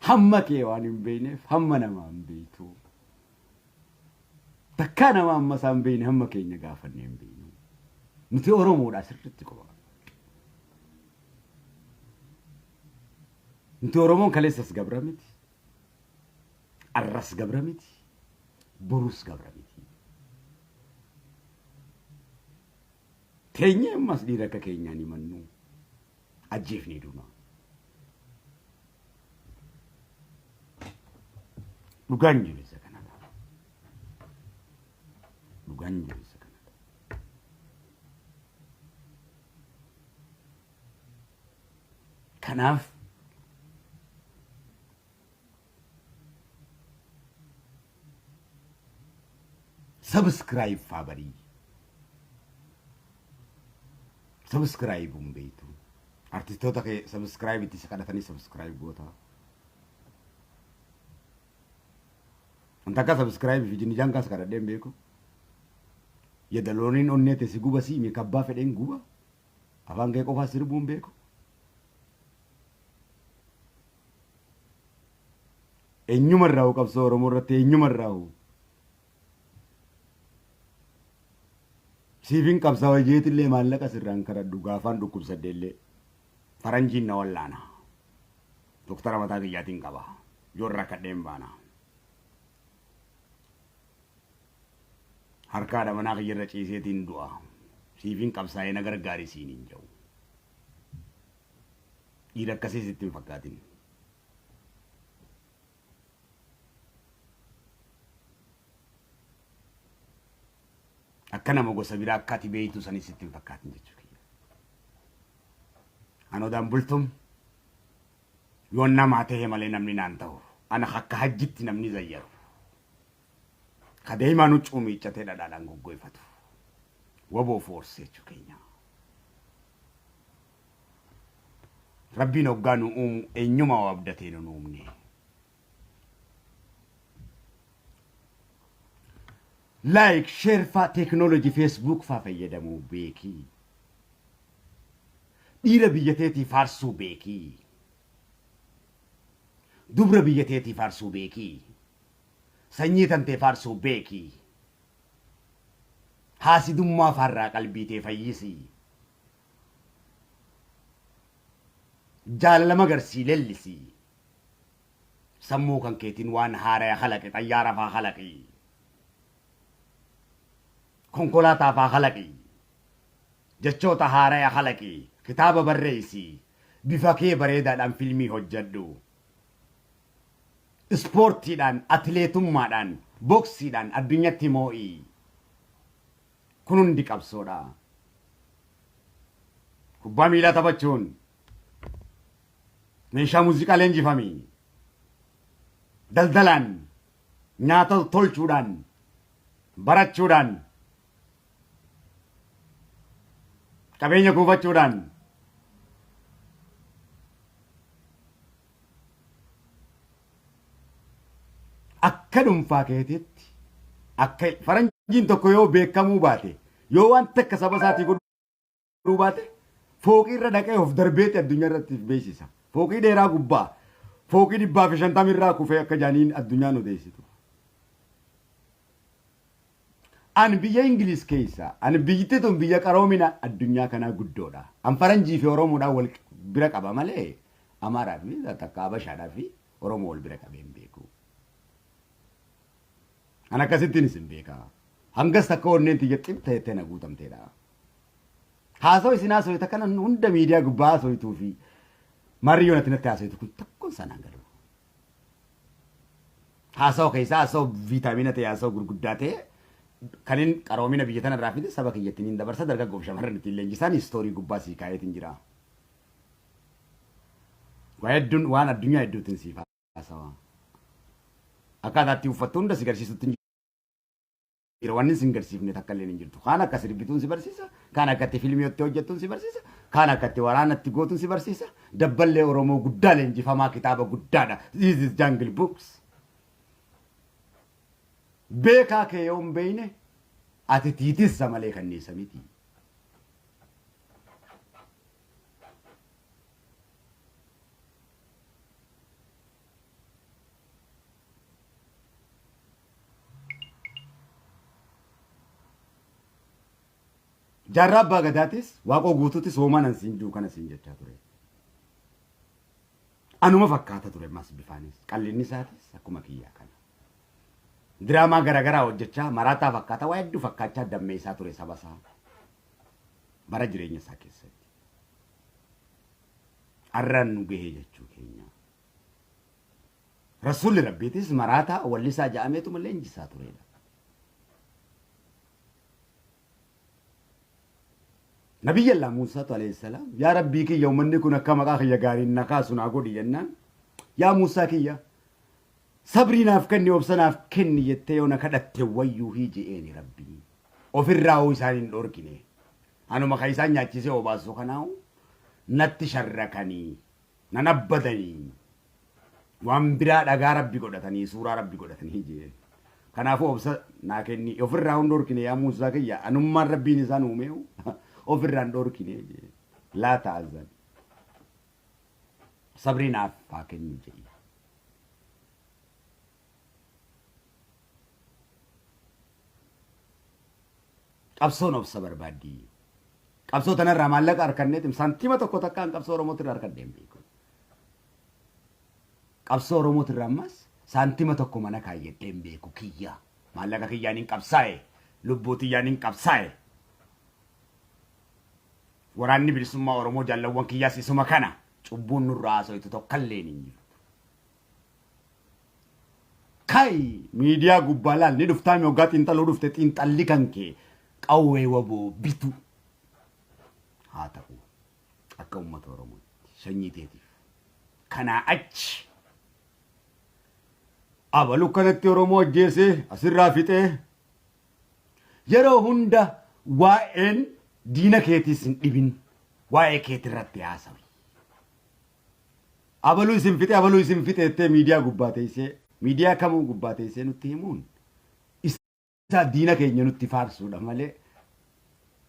hamma kee waan hin beekneef hamma namaa hin beektu. Takkaa nama amma isaan beekne hamma keenya gaafannee hin beeknu. Nuti Oromoodhaa sirriitti qofa. Nuti Oromoon kaleessas gabra miti. Arras gabra miti. Borus gabra miti. Teenyee ammas dhiira akka keenyaan himannu ajjeefnee duuna. Dhugaan jiru isa kanadha. Dhugaan jiru isa kanadha. Kanaaf subscribe fabari. Subscribe umbeetu. Artistoota ke subscribe itti sakadhatanii subscribe goota. Antaka subscribe fi jinni jankas kadhadheen beeku. Yedalooniin onneete si guba si kabbaa fedheen guba. Afaan kee qofaa sirbuun beeku. Eenyumarraa qabsoo Oromoo irratti eenyumarraa Siifin qabsaa wajeetillee maallaqa sirraan kadhadhu gaafaan dhukkubsaddeellee faranjiin na wallaana. Doktara mataa kiyyaatiin qaba. Joorra kadheen baana. Harkaadha manaa kiyyarra ciiseetiin du'a. Siifin qabsaa'ee na gargaari siin hin jiru. Dhiira akkasii sitti hin fakkaatin. Akka nama gosa biraa akkaati beeytu sanis sitti hin fakkaatin jechuudha. Anoodaan bultum yoon namaa ta'e malee namni naan ta'u. Ana akka hajjitti namni zayyaru. Kadeemaa nu cuumiichatee dhadhaadhaan goggoifatu. Waboo foorsee jechuudha keenya. Rabbiin hoggaa nu uumu eenyuma abdatee nu uumne. Like, share fa technology Facebook fa fayyadamu beeki. Dhiira biyyateetii faarsuu beeki. Dubra biyyateetii faarsuu beeki. Sanyii tantee faarsuu beeki. Haasidummaa farraa qalbiitee fayyisi. Jaalalama garsii lellisi. Sammuu kan keetiin waan haaraa halaqe xayyaara faa halaqi. Konkolaataa faa halaqi. Jechoota haaraa halaqi. Kitaaba barreessi. Bifa kee bareedaadhaan filmii hojjedhu. Ispoortiidhaan, atileetummaadhaan, boksiidhaan addunyatti moo'i. Kun hundi qabsoodha. Kubbaa miilaa taphachuun. Meeshaa muuziqaa leenjifamii. Daldalaan. Nyaata tolchuudhaan. Barachuudhaan. Qabeenya kuufachuudhaan. Akka dhuunfaa keetiitti akka faranjiin tokko yoo beekamuu baate yoo waan takka saba isaatii godhuu baate fooqii irra dhaqee of darbeetti addunyaa irratti beeksisa. Fooqii dheeraa gubbaa fooqii 150 irraa kufee akka jaaniin addunyaan odeessitu. An biyya Ingiliis keessa an biyyittii tun biyya qaroomina addunyaa kanaa guddoodha. An faranjii fi Oromoodhaan wal bira qaba malee Amaaraa fi takka Habashaadhaa fi Oromoo wal bira qabeen beeku. Ana akkasittiin isin beekaa. Hangas takka onneen tiyya xibtee na guutamteedha. Haasoo isin haasooyita kana hunda miidiyaa gubbaa haasooyituu fi mariyyoon ati natti haasooyitu kun tokkoon sanaan galu. Haasoo keessaa haasoo viitaamiina ta'e haasoo gurguddaa ta'e kanin qaroomina biyya tana irraa fide saba kiyyattiin dabarsa dargaggoof shamarran ittiin leenjisaan istoorii gubbaa sii kaayetiin jira. Waan addunyaa hedduutiin siif haasawaa. Akkaataatti uffattu hunda si garsiisutti wanni sin garsiifne takka illee hin jirtu. Kaan akka sirbituun si barsiisa, kaan akka itti fiilmii hojjettuun si barsiisa, Kana katti waraanatti gootuun si barsiisa. Dabballee Oromoo guddaa leenjifamaa kitaaba guddaadha. This is Jungle Books. Beekaa kee yoo hin beekne ati tiitissa malee kanneessa miti. Jaarraa abbaa gadaatis waaqoo guutuutis hoomaan ansiin jiru kana siin jechaa ture. Anuma fakkaata ture mas bifaanis qal'inni isaatis akkuma kiyyaa kana. Diraamaa garaagaraa hojjechaa maraataa fakkaata waa hedduu fakkaachaa dammeessaa ture saba isaa. Bara jireenya isaa keessatti. Arraan nu gahee jechuu keenya. Rasuulli Rabbiitis maraataa wallisaa ja'ameetu malee injisaa turedha. نبي الله موسى عليه السلام يا ربي كي يوم منكم كما قاخ يا غاري نكاس ناقول ينان يا موسى كي صبرنا فكني وبسنا فكني يتيونا كدت ويو هيجي اني ربي وفي الراو يسان دوركني انا ما خيسان ياچيسه وباسو كناو نتشركني ننبدني وان برا دغا ربي قدتني سورة ربي قدتني هيجي كنافو وبس ناكني وفي الراو دوركني يا موسى كي انا ما ربي نسان وميو overrun dorkine la ta'azzan sabrina fakenni je qabsoon of sabar baaddi qabsoo tanarraa maallaqa harkanneetim santima tokko takkaan qabsoo oromootirraa harkadheen beeku qabsoo oromootirraa ammas santima tokko mana kaayyadheen beeku kiyya maallaqa kiyyaaniin qabsaa'e lubbuutiyyaanin qabsaa'e waraanni bilisummaa Oromoo jaalawwan kiyyaa sisuma kana cubbuun nurraa haasa'u tokkallee ni jiru. Kai miidiyaa gubbaalaan ni dhuftaa mi hoggaa xiinxaluu dhufte xiinxalli kan kee qawwee waboo bitu haa ta'u akka uummata Oromootti sanyii teetiif kanaa achi abaluu kanatti Oromoo ajjeesee asirraa fixee yeroo hunda waa'een diina keetis hin dhibin waa'ee keetirratti haasawi. Abaluu isin fixe ettee miidiyaa gubbaa teessee miidiyaa kamuu gubbaa teessee nutti himuun isa diina keenya nutti faarsuudha malee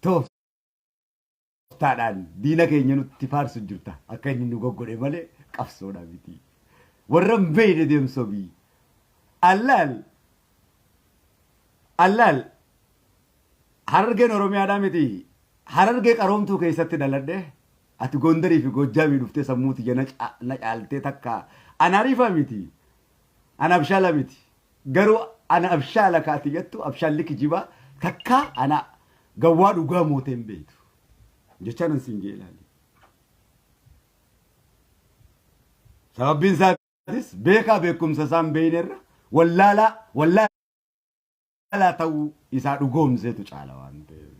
tooftaadhaan diina keenya nutti faarsu jirta akka inni nu goggodhe malee qabsoodha miti. Warra hin beekne deemsobii allaal harargeen Oromiyaadhaa miti. Harargee qaroomtuu keessatti daladhe ati Gondarii fi Gojjaamii dhuftee sammuuti na caaltee takka ana ariifaa miti ana abshaala miti garuu ana abshaala kaati jettu abshaalli kijibaa takka ana gawwaa dhugaa mooteen beektu jechaan siin jeelaali. Sababbiin isaatis beekaa beekumsa isaan beeynerra wallaalaa ta'uu isaa dhugoomseetu caala waan ta'eef.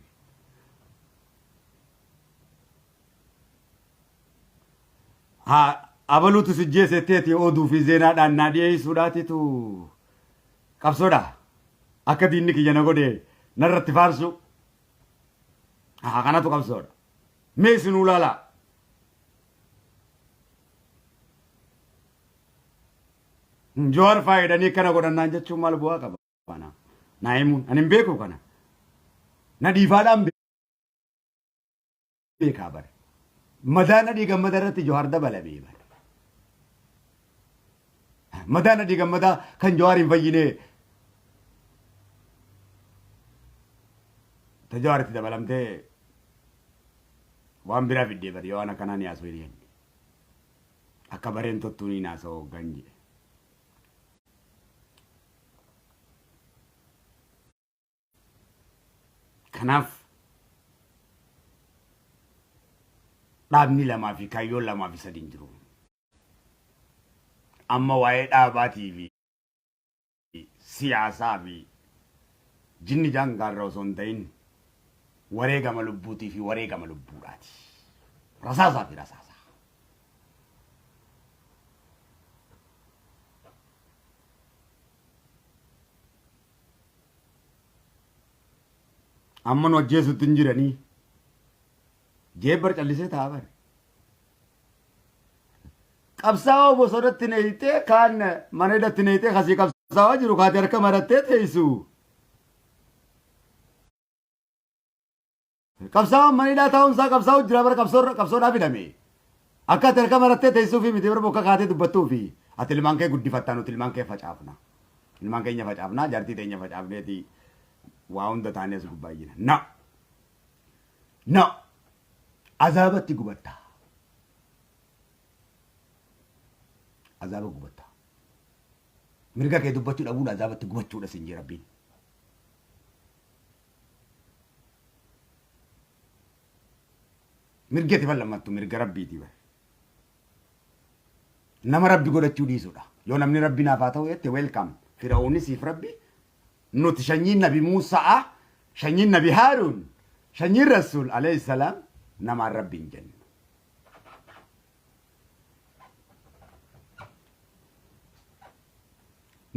Abaluutu sijjeesetteeti oduu fi zeenaadhaan naa dhiyeessuudhaatitu qabsoodha. Akka diinni kiyya na godhe narratti faarsu. Kanatu qabsoodha. Mee isinuu laalaa. Joowar faayidanii kana godhannaan jechuun maal bu'aa qaba? Naa himuun ani hin beeku kana. Na dhiifaadhaan beekaa bare. Madaana dhiigammada irratti Joowar dabalamee bare. Madaana dhiigammadaa kan Joowar hin fayyine ta Joowaritti dabalamtee waan biraa fiddee bare yoo waan akkanaa ni haasoo hin akka bareen tottuu ni haasoo hoggan jedhe. Kanaaf dhaabni lamaa fi kaayyoon lamaa fi sadiin jiru. Amma waa'ee dhaabaatii fi siyaasaa fi jinni jaangaarra osoo hin ta'in wareegama lubbuutii fi wareegama lubbuudhaati. Rasaasaa fi rasaasaa. Amma nu ajjeesutti hin jiranii jeebbar callisee taabar qabsaa'oo bosonatti neeyitee kaan mana hidhatti neeyitee kasii qabsaa'aa jiru kaati harka marattee teessu qabsaa'aan mana hidhaa taa'umsaa qabsaa'u jira bara qabsoodhaa fidame akka ati harka marattee teessuu fi miti bara bokka kaatee dubbattuu fi ati ilmaan kee guddifattaa nuti ilmaan kee facaafna ilmaan keenya facaafna jaartii teenya facaafneeti waa hunda taanee as gubbaayyina na azaabatti gubatta azaaba gubatta mirga kee dubbachuu dhabuun azaabatti gubachuudha siin jee rabbiin mirgeeti fallammattu mirga rabbiiti bare nama rabbi godhachuu dhiisuudha yoo namni rabbi naaf haa ta'u jette welcome Firaa'uunis siif rabbi nuti shanyiin nabi Muusaa shanyiin nabi Haaruun shanyiin Rasuul alayhi salaam namaan rabbi hin jennu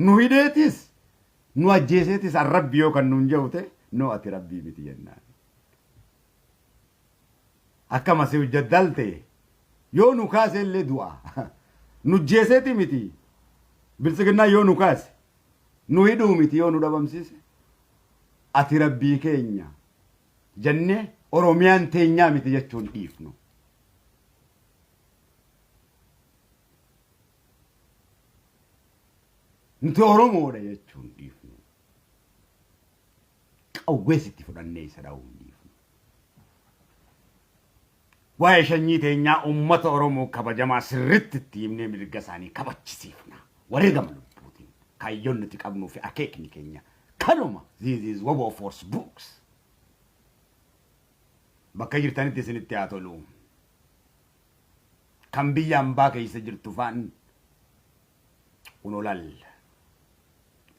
nu hidheetis nu ajjeeseetis an rabbi yoo kan nuun jeute no ati rabbii miti jennaan akka masii hojjaddalte yoo nu kaase illee du'a nu jeeseeti miti bilisiginnaa yoo nu kaase nu hidhuu miti yoo nu dhabamsiise ati rabbii keenya jennee oromiyaan teenyaa miti jechuun dhiifnu nuti oromoodha jechuun dhiifnu qawweesitti fudhannee isa dha'uun dhiifnu waa'ee shanyii teenyaa ummata oromoo kabajamaa sirritti itti himnee mirga isaanii kabachisiifna wareegama lubbuutiin kaayyoon nuti qabnuu fi akeekni keenya kanuma this is Wobbo Force Books bakka jirtanitti isinitti haa tolu kan biyya hambaa keessa jirtu faan unolal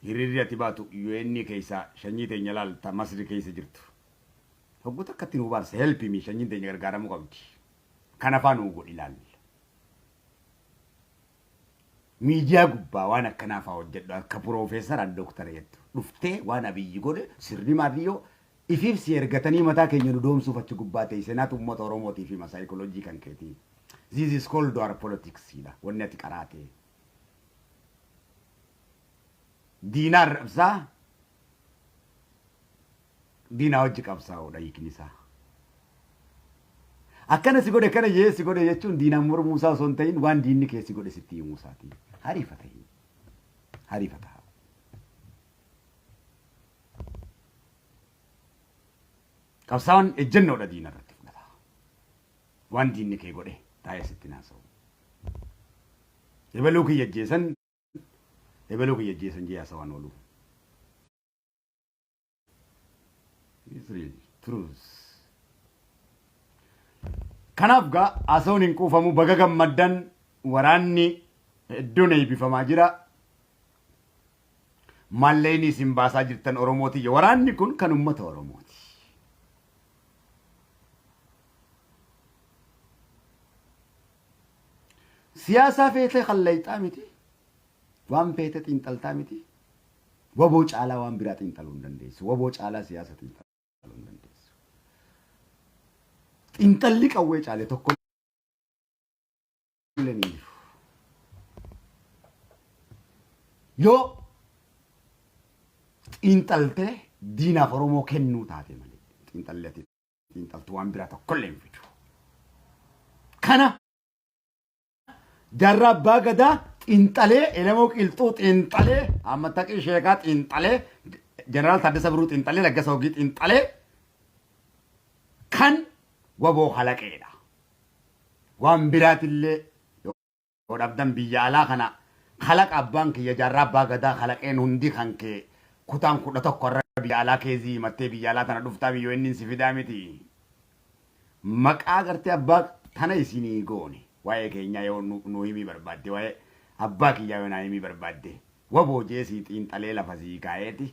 hiriirri ati baatu UN keessa shanyii teenya laalta Masri keessa jirtu hogguuta akkatti nu baarsa help me shanyiin teenya gargaaramuu qabdi kan afaan nu godhi ilaal miidiyaa gubbaa waan akkanaaf haa hojjedhu akka piroofeesaraan dooktara jettu dhuftee waan abiyyi godhe sirni maadiyoo ifiif si ergatanii mataa keenya nu doomsuuf achi gubbaa ta'e seenaatu uummata oromootii fi masaayikolojii kan keetii this is called our politics dha wanni ati qaraatee diinaa rabsaa diinaa hojii qabsaa'uudha hiikni isaa akkana si godhe kana yee si godhe jechuun diinaan mormuu isaa osoo hin ta'in waan diinni kee si godhe sitti himuu isaati hariifata qabsaa'aan ejjennoodha diina irratti fudhata waan diinni kee godhe taa'ee sitti naasa'u ebaluu kiyya jeesan jee haasawaan oolu Israel truth kanaaf gaa haasawuun hin quufamu baga gammaddan waraanni hedduun eebbifamaa jira malleen isin baasaa jirtan Oromooti waraanni kun kan ummata Oromooti siyaasaa feetee kallayxaa miti waan feete xiinxaltaa miti waboo caalaa waan biraa xiinxaluu hin dandeessu waboo caalaa siyaasa xiinxaluu hin dandeessu xiinxalli qawwee caale tokko illee ni jiru yoo xiinxaltee diinaaf Oromoo kennuu taate malee xiinxaltuu waan biraa tokko illee hin fidu kana jarra abbaa gadaa xiinxalee elemoo qilxuu xiinxalee ammattaqii sheekaa xiinxalee jeneraal Taaddasaa Birruu xiinxalee Laggasa Ogii xiinxalee kan waboo halaqeedha waan biraatillee yoo dhabdan biyya alaa kana halaqa abbaan kiyya jaarraa abbaa gadaa halaqeen hundi kan kee kutaan 11 irra biyya alaa keezii himattee biyya alaa tana dhuftaa biyyoo inni si fidaa miti maqaa gartee abbaa tana isinii goone waa'ee keenya yoo nu himii barbaadde waa'ee abbaa kiyyaa yoo naa himii barbaadde waboo jeesii xiinxalee lafa sii kaa'eeti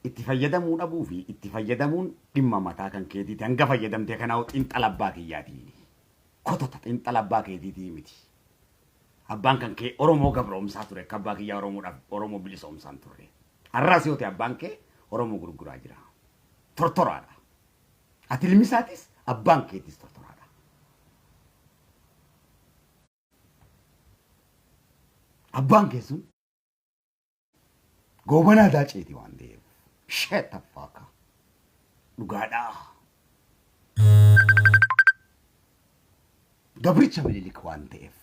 itti fayyadamuu dhabuu fi itti fayyadamuun dhimma mataa kan keetiiti hanga fayyadamtee kanaa xiinxala abbaa kiyyaatii kotota xiinxala abbaa keetiitii miti abbaan kan kee Oromoo gabroomsaa ture akka abbaa kiyyaa Oromoo bilisoomsaan ture har'aas yoo ta'e abbaan kee Oromoo gurguraa jira tortoraadha ati ilmisaatis abbaan keetis tortoraadha. Abbaan kee sun goobanaa daaceeti waan ta'eef sheettaffaaka dhugaadhaa. Gabricha Minilik waan ta'eef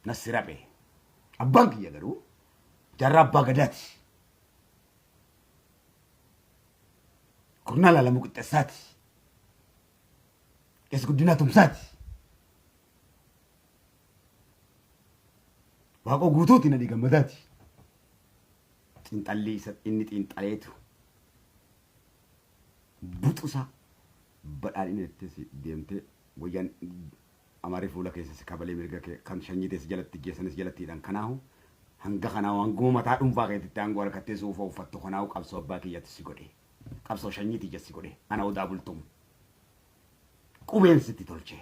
nassi rabe. Abbaan kiyya garuu jarra abbaa gadaati. Kurna lalamu qixxeessaati. Keessa guddinaa tumsaati. Waaqoo guutuuti na dhiigammadaati. Xiinxallii isa inni xiinxaleetu buxusa badhaan inni itti deemtee wayyaan amarii fuula keessatti kabalee mirga kan shanyitees jalatti geessanis jalattiidhaan kanaahu hanga kanaahu hanguma mataa dhuunfaa keessatti aangoo harkattee suufa uffattu kanaahu qabsoo abbaa kiyyatti si godhe qabsoo shanyitii jessi godhe ana odaa bultumu qubeen sitti tolche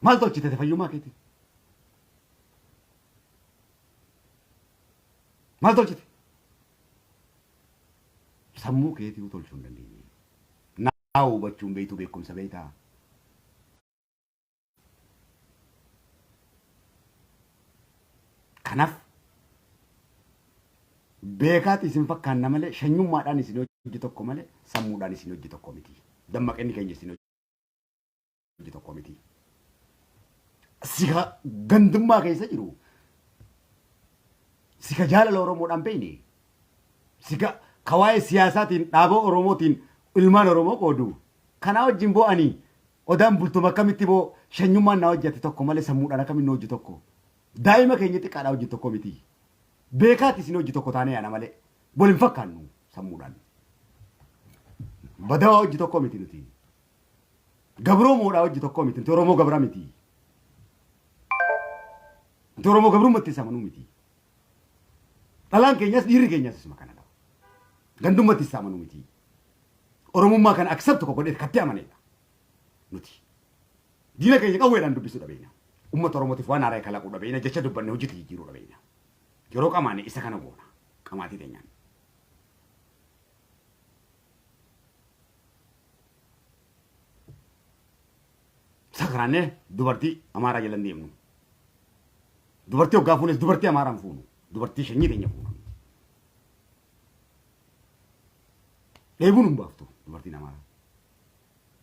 maal tolchite fayyummaa keeti maal tolchite sammuu keetii tolchuu hin dandeenye naa hubachuun beektuu beekumsa beektaa. Kanaaf beekaati isin fakkaanna malee shanyummaadhaan isin hojii tokko malee sammuudhaan isin hojii tokko miti. Dammaqinni keenya isin hojii tokko miti. Sika gandummaa keessa jiru. Sika jaalala Oromoodhaan beekne. Sika kawaa'ee siyaasaatiin dhaabaa Oromootiin ilmaan Oromoo qoodu. Kanaa wajjin bo'anii odaan bultuma akkamitti boo shanyummaan naa hojjate tokko malee sammuudhaan akkamiin hojii tokko. Daa'ima keenya xiqqaadhaa hojii tokko miti. Beekaati isin hojii tokko taanee yaana malee waliin fakkaannu sammuudhaan. Badawaa hojii tokko miti nuti. Gabroomoodhaa hojii tokko miti. Nuti Oromoo gabraa miti. Nuti Oromoo gabrummatti isa amanuu miti. Dhalaan keenyas dhiirri keenyas isuma kanadha. Gandummatti isa amanuu miti. Oromummaa kana aksabtu tokko godhee kattee amaneedha. Nuti. Diina keenya qawweedhaan dubbisuu dhabeenya. Ummata Oromootiif waan haaraa kalaquu dhabeenya jecha dubbanne hojii jijjiiruu dhabeenya. Yeroo qamaane isa kana goona. Qamaatii teenyaan. Sakaraanee dubartii Amaaraa jalan deemnu. Dubartii hoggaa fuunes dubartii Amaaraan fuunu. Dubartii shanyii teenya fuunu. Dheebuun hin baaftu dubartiin Amaaraa.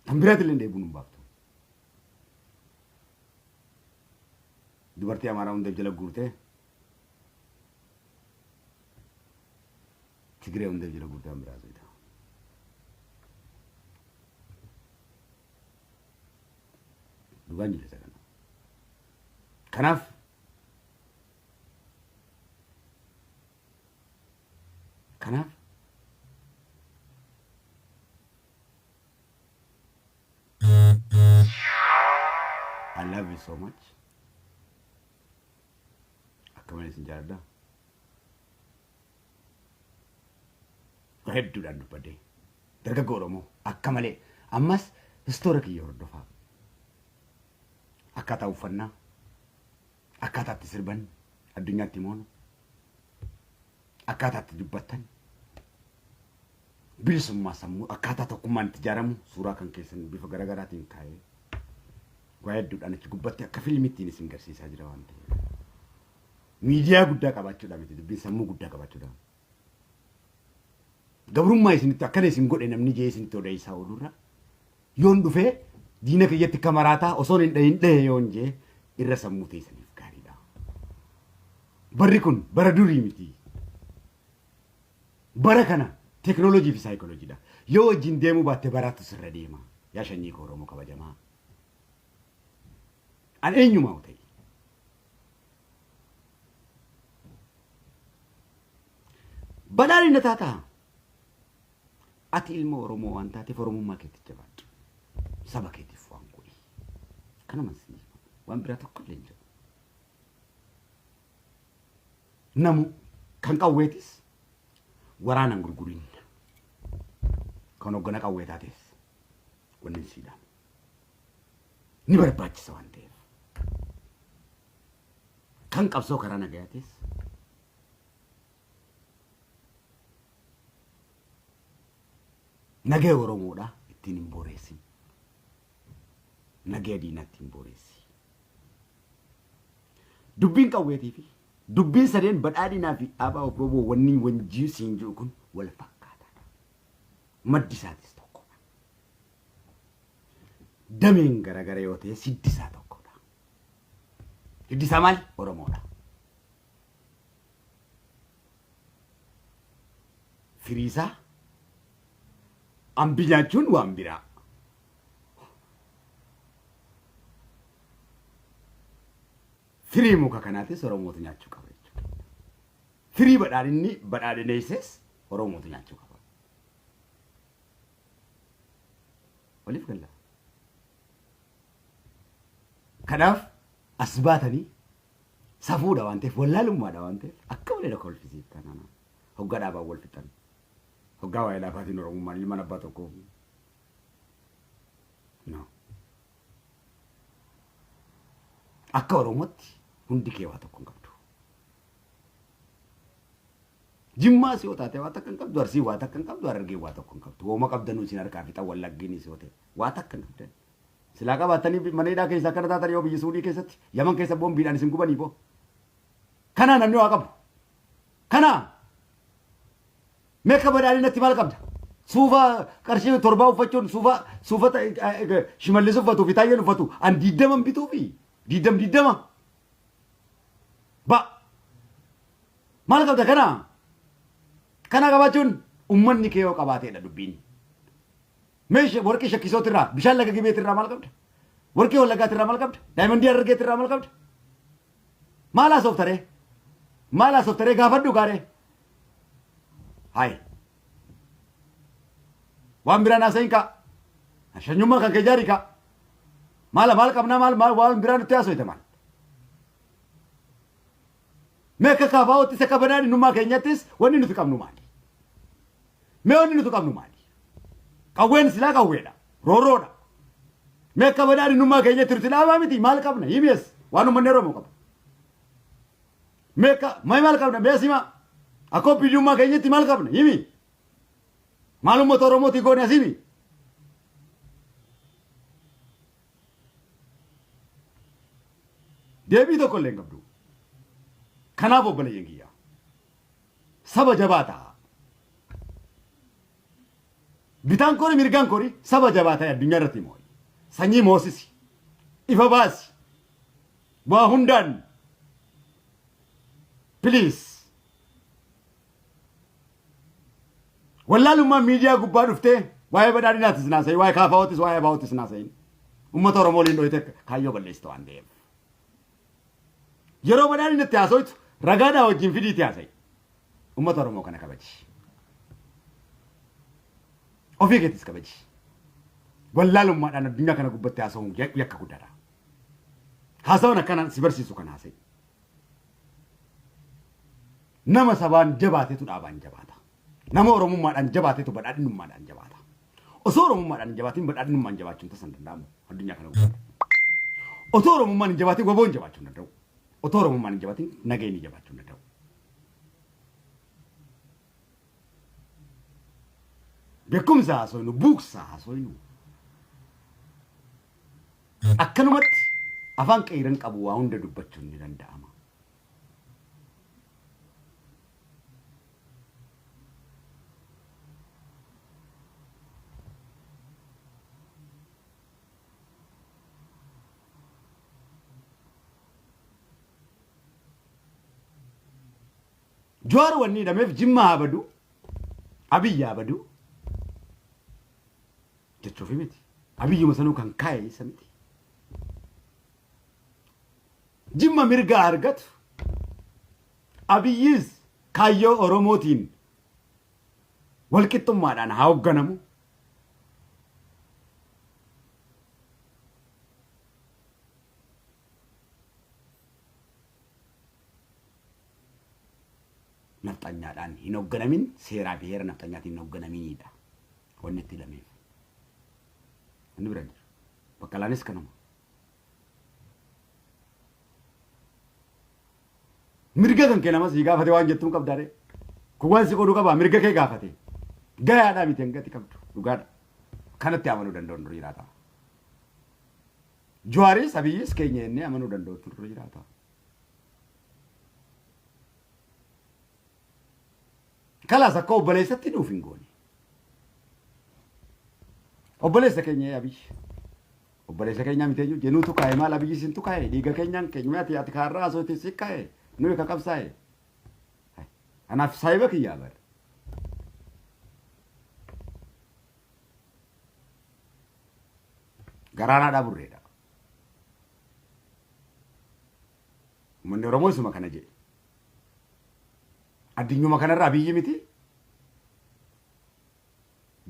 Kan biraatillee dheebuun hin baaftu. Dubartii Amaaraa hundeef jala guurtee Tigree hundeef jala guurtee an biraa soita. Dhugaan jira isa kana. Kanaaf I love you so much. Akkamanis hin jaalladha. Hedduudhaan dubbadde. Dargaggoo Oromoo akka malee ammas istoora kiyya hordofaa. Akkaataa uffannaa, akkaataa itti sirban addunyaatti himoonu, akkaataa itti dubbattan, bilisummaa sammuu akkaataa tokkummaan itti ijaaramu suuraa kan keessan bifa garaagaraatiin kaa'ee waa hedduudhaan achi gubbatti akka fiilmiittiin isin garsiisaa jira waan ta'eef. Miidiyaa guddaa qabaachuudhaan miti dubbiin sammuu guddaa qabaachuudhaan. Gabrummaa isinitti akkana isin godhe namni jee isinitti odeessaa oolurra yoon dhufee diina kiyyatti kamaraataa osoon hin dhahe yoon jee irra sammuu teessaniif gaariidha. Barri kun bara durii miti. Bara kana teknooloojii fi saayikolojiidha. Yoo wajjin deemuu baatte baraatu sirra deema. Yaa shanyii koo Oromoo kabajamaa. An eenyumaa ta'e. Badhaadhi na taataa. Ati ilma Oromoo waan taateef Oromummaa keetti jabaadhu. Saba keetiif waan godhi. Kana mansiisa. Waan biraa tokko illee hin jiru. Namu kan qawweetis waraanaan gurgurin. Kan hoggana qawwee taatees wanni siidhaan. Ni barbaachisa waan ta'eef. Kan qabsoo karaa nagayaatis nagaya Oromoodhaa itti ittiin hin boreessin. Nagee diinatti hin boreessi. Dubbiin qawweetii fi dubbiin sadeen badhaadhinaa fi dhaabaa obbo wanni wanjii siin jiru kun wal fakkaataadha. Maddi isaatis tokkodha. Dameen garagara yoo ta'e siddi isaa tokkodha. Siddi isaa maali? Oromoodha. Firii isaa ambi nyaachuun waan biraa. Firii muka kanaatis Oromootu nyaachuu qaba jechuudha. Firii badhaadhineesses Oromootu nyaachuu qaba. Waliif galla. Kanaaf as baatanii safuudha waan ta'eef wallaalummaadha waan ta'eef akka malee na kolfisiiftan ana. Hoggaa dhaabaan wal fixan. Hoggaa waa'ee laafaatiin Oromummaan ilma abbaa tokko. No. Akka Oromootti hundi kee waa tokko hin qabdu. Jimmaa si yoo taate waa takka hin qabdu, Arsii waa takka hin qabdu, Harargee waa tokko hin qabdu. Hooma qabdanuu isin harkaa fixa Wallaggiin si yoo ta'e waa takka hin qabdan. Silaa qabaatanii mana hidhaa keessaa akkana taatan yoo biyya Suudii keessatti Yaman keessa boombiidhaan isin gubanii boo. Kanaa namni waa qabu. Kanaa meeqa badhaadhinatti maal qabda? Suufa qarshii torbaa uffachuun suufa shimallis uffatu fi taayyeen uffatu an 20 bituu fi 20 ba maal qabda kana qabaachuun ummanni kee yoo qabaateedha dubbiin. Meeshaa warqii shakkisootirraa bishaan laga gibeetirraa maal qabda? Warqii wallagaatirraa maal qabda? Daayimandii Harargeetirraa maal qabda? Maal haasoftaree gaafadhu gaaree. Hai. Waan biraan haasa'iin ka. Shanyummaa kan kee jaarii ka. Maal qabnaa waan biraan nutti haasoyte maal? Meeqa kaafaa'ootti isa badhaadhinummaa keenyattis wanni nuti qabnu maali? Mee wanni nuti qabnu maali? Qawween silaa qawweedha. Rooroodha. Meeqa badhaadhinummaa keenyatti nuti dhaabaa miti maal qabna? Himees waan uummanni Oromoo qaba. Meeqa maal qabna? Beesimaa. Akkoo biyyummaa keenyatti maal qabna? Himi. Maal uummata Oromootii goone as himi. Deebii tokko illee hin qabdu. Kanaaf obboleeyyan kiyyaa saba jabaa ta'a. Bitaan koori mirgaan koori saba jabaa ta'e addunyaa irratti moo'i. Sanyii moosisi. Ifa baasi. Waa hundaan. Please. Wallaalummaa miidiyaa gubbaa dhuftee waa'ee badhaadhinaatis naasa'i, waa'ee kaafaa'ootis, waa'ee abaa'ootis naasa'i. Uummata Oromoo waliin dhohite kaayyoo balleessitu waan ta'eef. Yeroo badhaadhinatti haasoitu ragaadhaa wajjin fidiitti haasa'i. Uummata Oromoo kana kabaji. Ofii keettis kabaji. Wallaalummaadhaan addunyaa kana gubbatti haasa'uun yakka guddaadha. Haasa'uun akkanaan si barsiisu kan haasa'i. Nama sabaan jabaatetu dhaabaan jabaata. Nama Oromummaadhaan jabaatetu badhaadhinummaadhaan jabaata. Osoo Oromummaadhaan hin jabaatiin badhaadhinummaan jabaachuun tasan danda'amu addunyaa kana gubbatti. Otoo Oromummaan hin jabaatiin waboon jabaachuu hin danda'u. Otoo Oromummaan hin jabaatiin nageenyi jabaachuu hin danda'u. Beekumsa haasoynu, buuksa haasoynu. Akkanumatti afaan qeeran qabu waa hunda dubbachuun ni danda'ama. Jawar wanni dhameef Jimmaa habadu, Abiyyi habadu. Jechuufi miti. Abiyyuma sanuu kan kaa'e isa miti. Jimma mirga argatu. Abiyyis kaayyoo Oromootiin walqixxummaadhaan haa hoogganamu. Naftanyaadhaan hin hoogganamin seeraa fi heera naftanyaatti hin hoogganaminidha. Wanni itti lameef. Inni bira jiru. Baqqalaanis kanuma. Mirga kan kennamas si gaafate waan jettuun qabdaadhe. Kun waan si godhuu qabaa mirga kee gaafate. Gayaadhaa miti hangati qabdu dhugaadha. kanatti amanuu danda'u nurra jiraata. Jawaaris Abiyyis keenya inni amanuu danda'u nurra jiraata. Kalaas akka obboleessatti nuuf hin goone. Obboleessa keenya Abiyyi. Obboleessa keenya miti jennuutu kaa'e maal Abiyyi sintu kaa'e dhiiga keenyaan keenyumatti ati kaarraa asootti si kaa'e nuyi ka qabsaa'e. Anaaf saayiba kiyyaa bara. Garaanaadhaa burreedha. Uummanni Oromoo isuma kana jedhe. Addunyuma kanarra Abiyyi miti.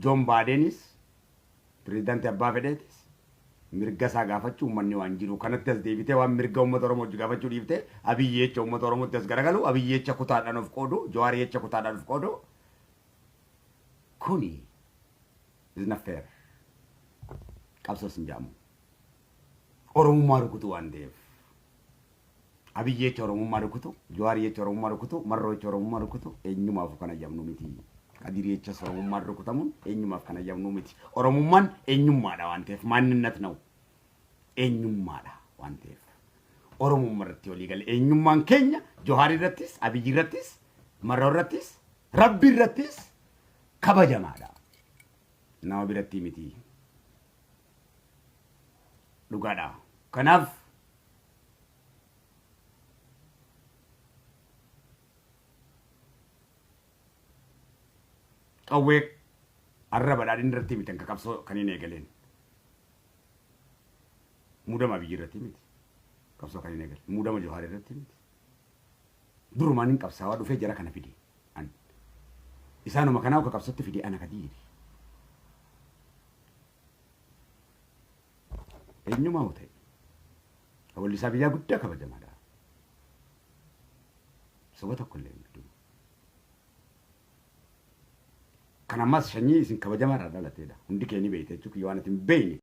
Joon Baadenis pirezidaantii abbaa fedheetis mirga isaa gaafachuu uummanni waan jiru kanatti as deebitee waan mirga uummata Oromoo gaafachuu dhiiftee Abiyyi jecha uummata Oromootti as garagalu Abiyyi jecha kutaadhaan of qoodu Jawaar jecha kutaadhaan of qoodu kuni is not fair. Qabsoo sin jaamu. Oromummaa rukutu waan ta'eef. Abiyyi jecha Oromummaa rukutu, Jawaar jecha Oromummaa rukutu, Marroo jecha Oromummaa rukutu eenyumaaf kana jamnu miti. Kadir jecha Oromummaa rukutamuun eenyumaaf kana jamnu miti. Oromummaan eenyummaadha waan ta'eef maanninnet na'u. Eenyummaadha waan ta'eef. Oromummaa irratti walii galee eenyummaan keenya Jawaar irrattis, Abiyyi irrattis, Marroo irrattis, Rabbi irrattis kabajamaadha. Nama biratti miti. Dhugaadha. Kanaaf qawwee arraba dhaadhiin irratti miti kan qabsoo kan hin eegaleen. Muudama Abiyyi irratti miti. Qabsoo kan hin eegale. Muudama Jawaar irratti miti. Durumaan hin qabsaawaa dhufee jara kana fide. Isaanuma kanaa akka qabsootti fide ana Kadir. Eenyumaa haa ta'e. Wallisaa biyyaa guddaa kabajamaadha. Soba tokko illee hin kan ammas shanyii isin kabajamaadha dhalateedha. Hundi keenya beekte jechuun waan ati hin beekne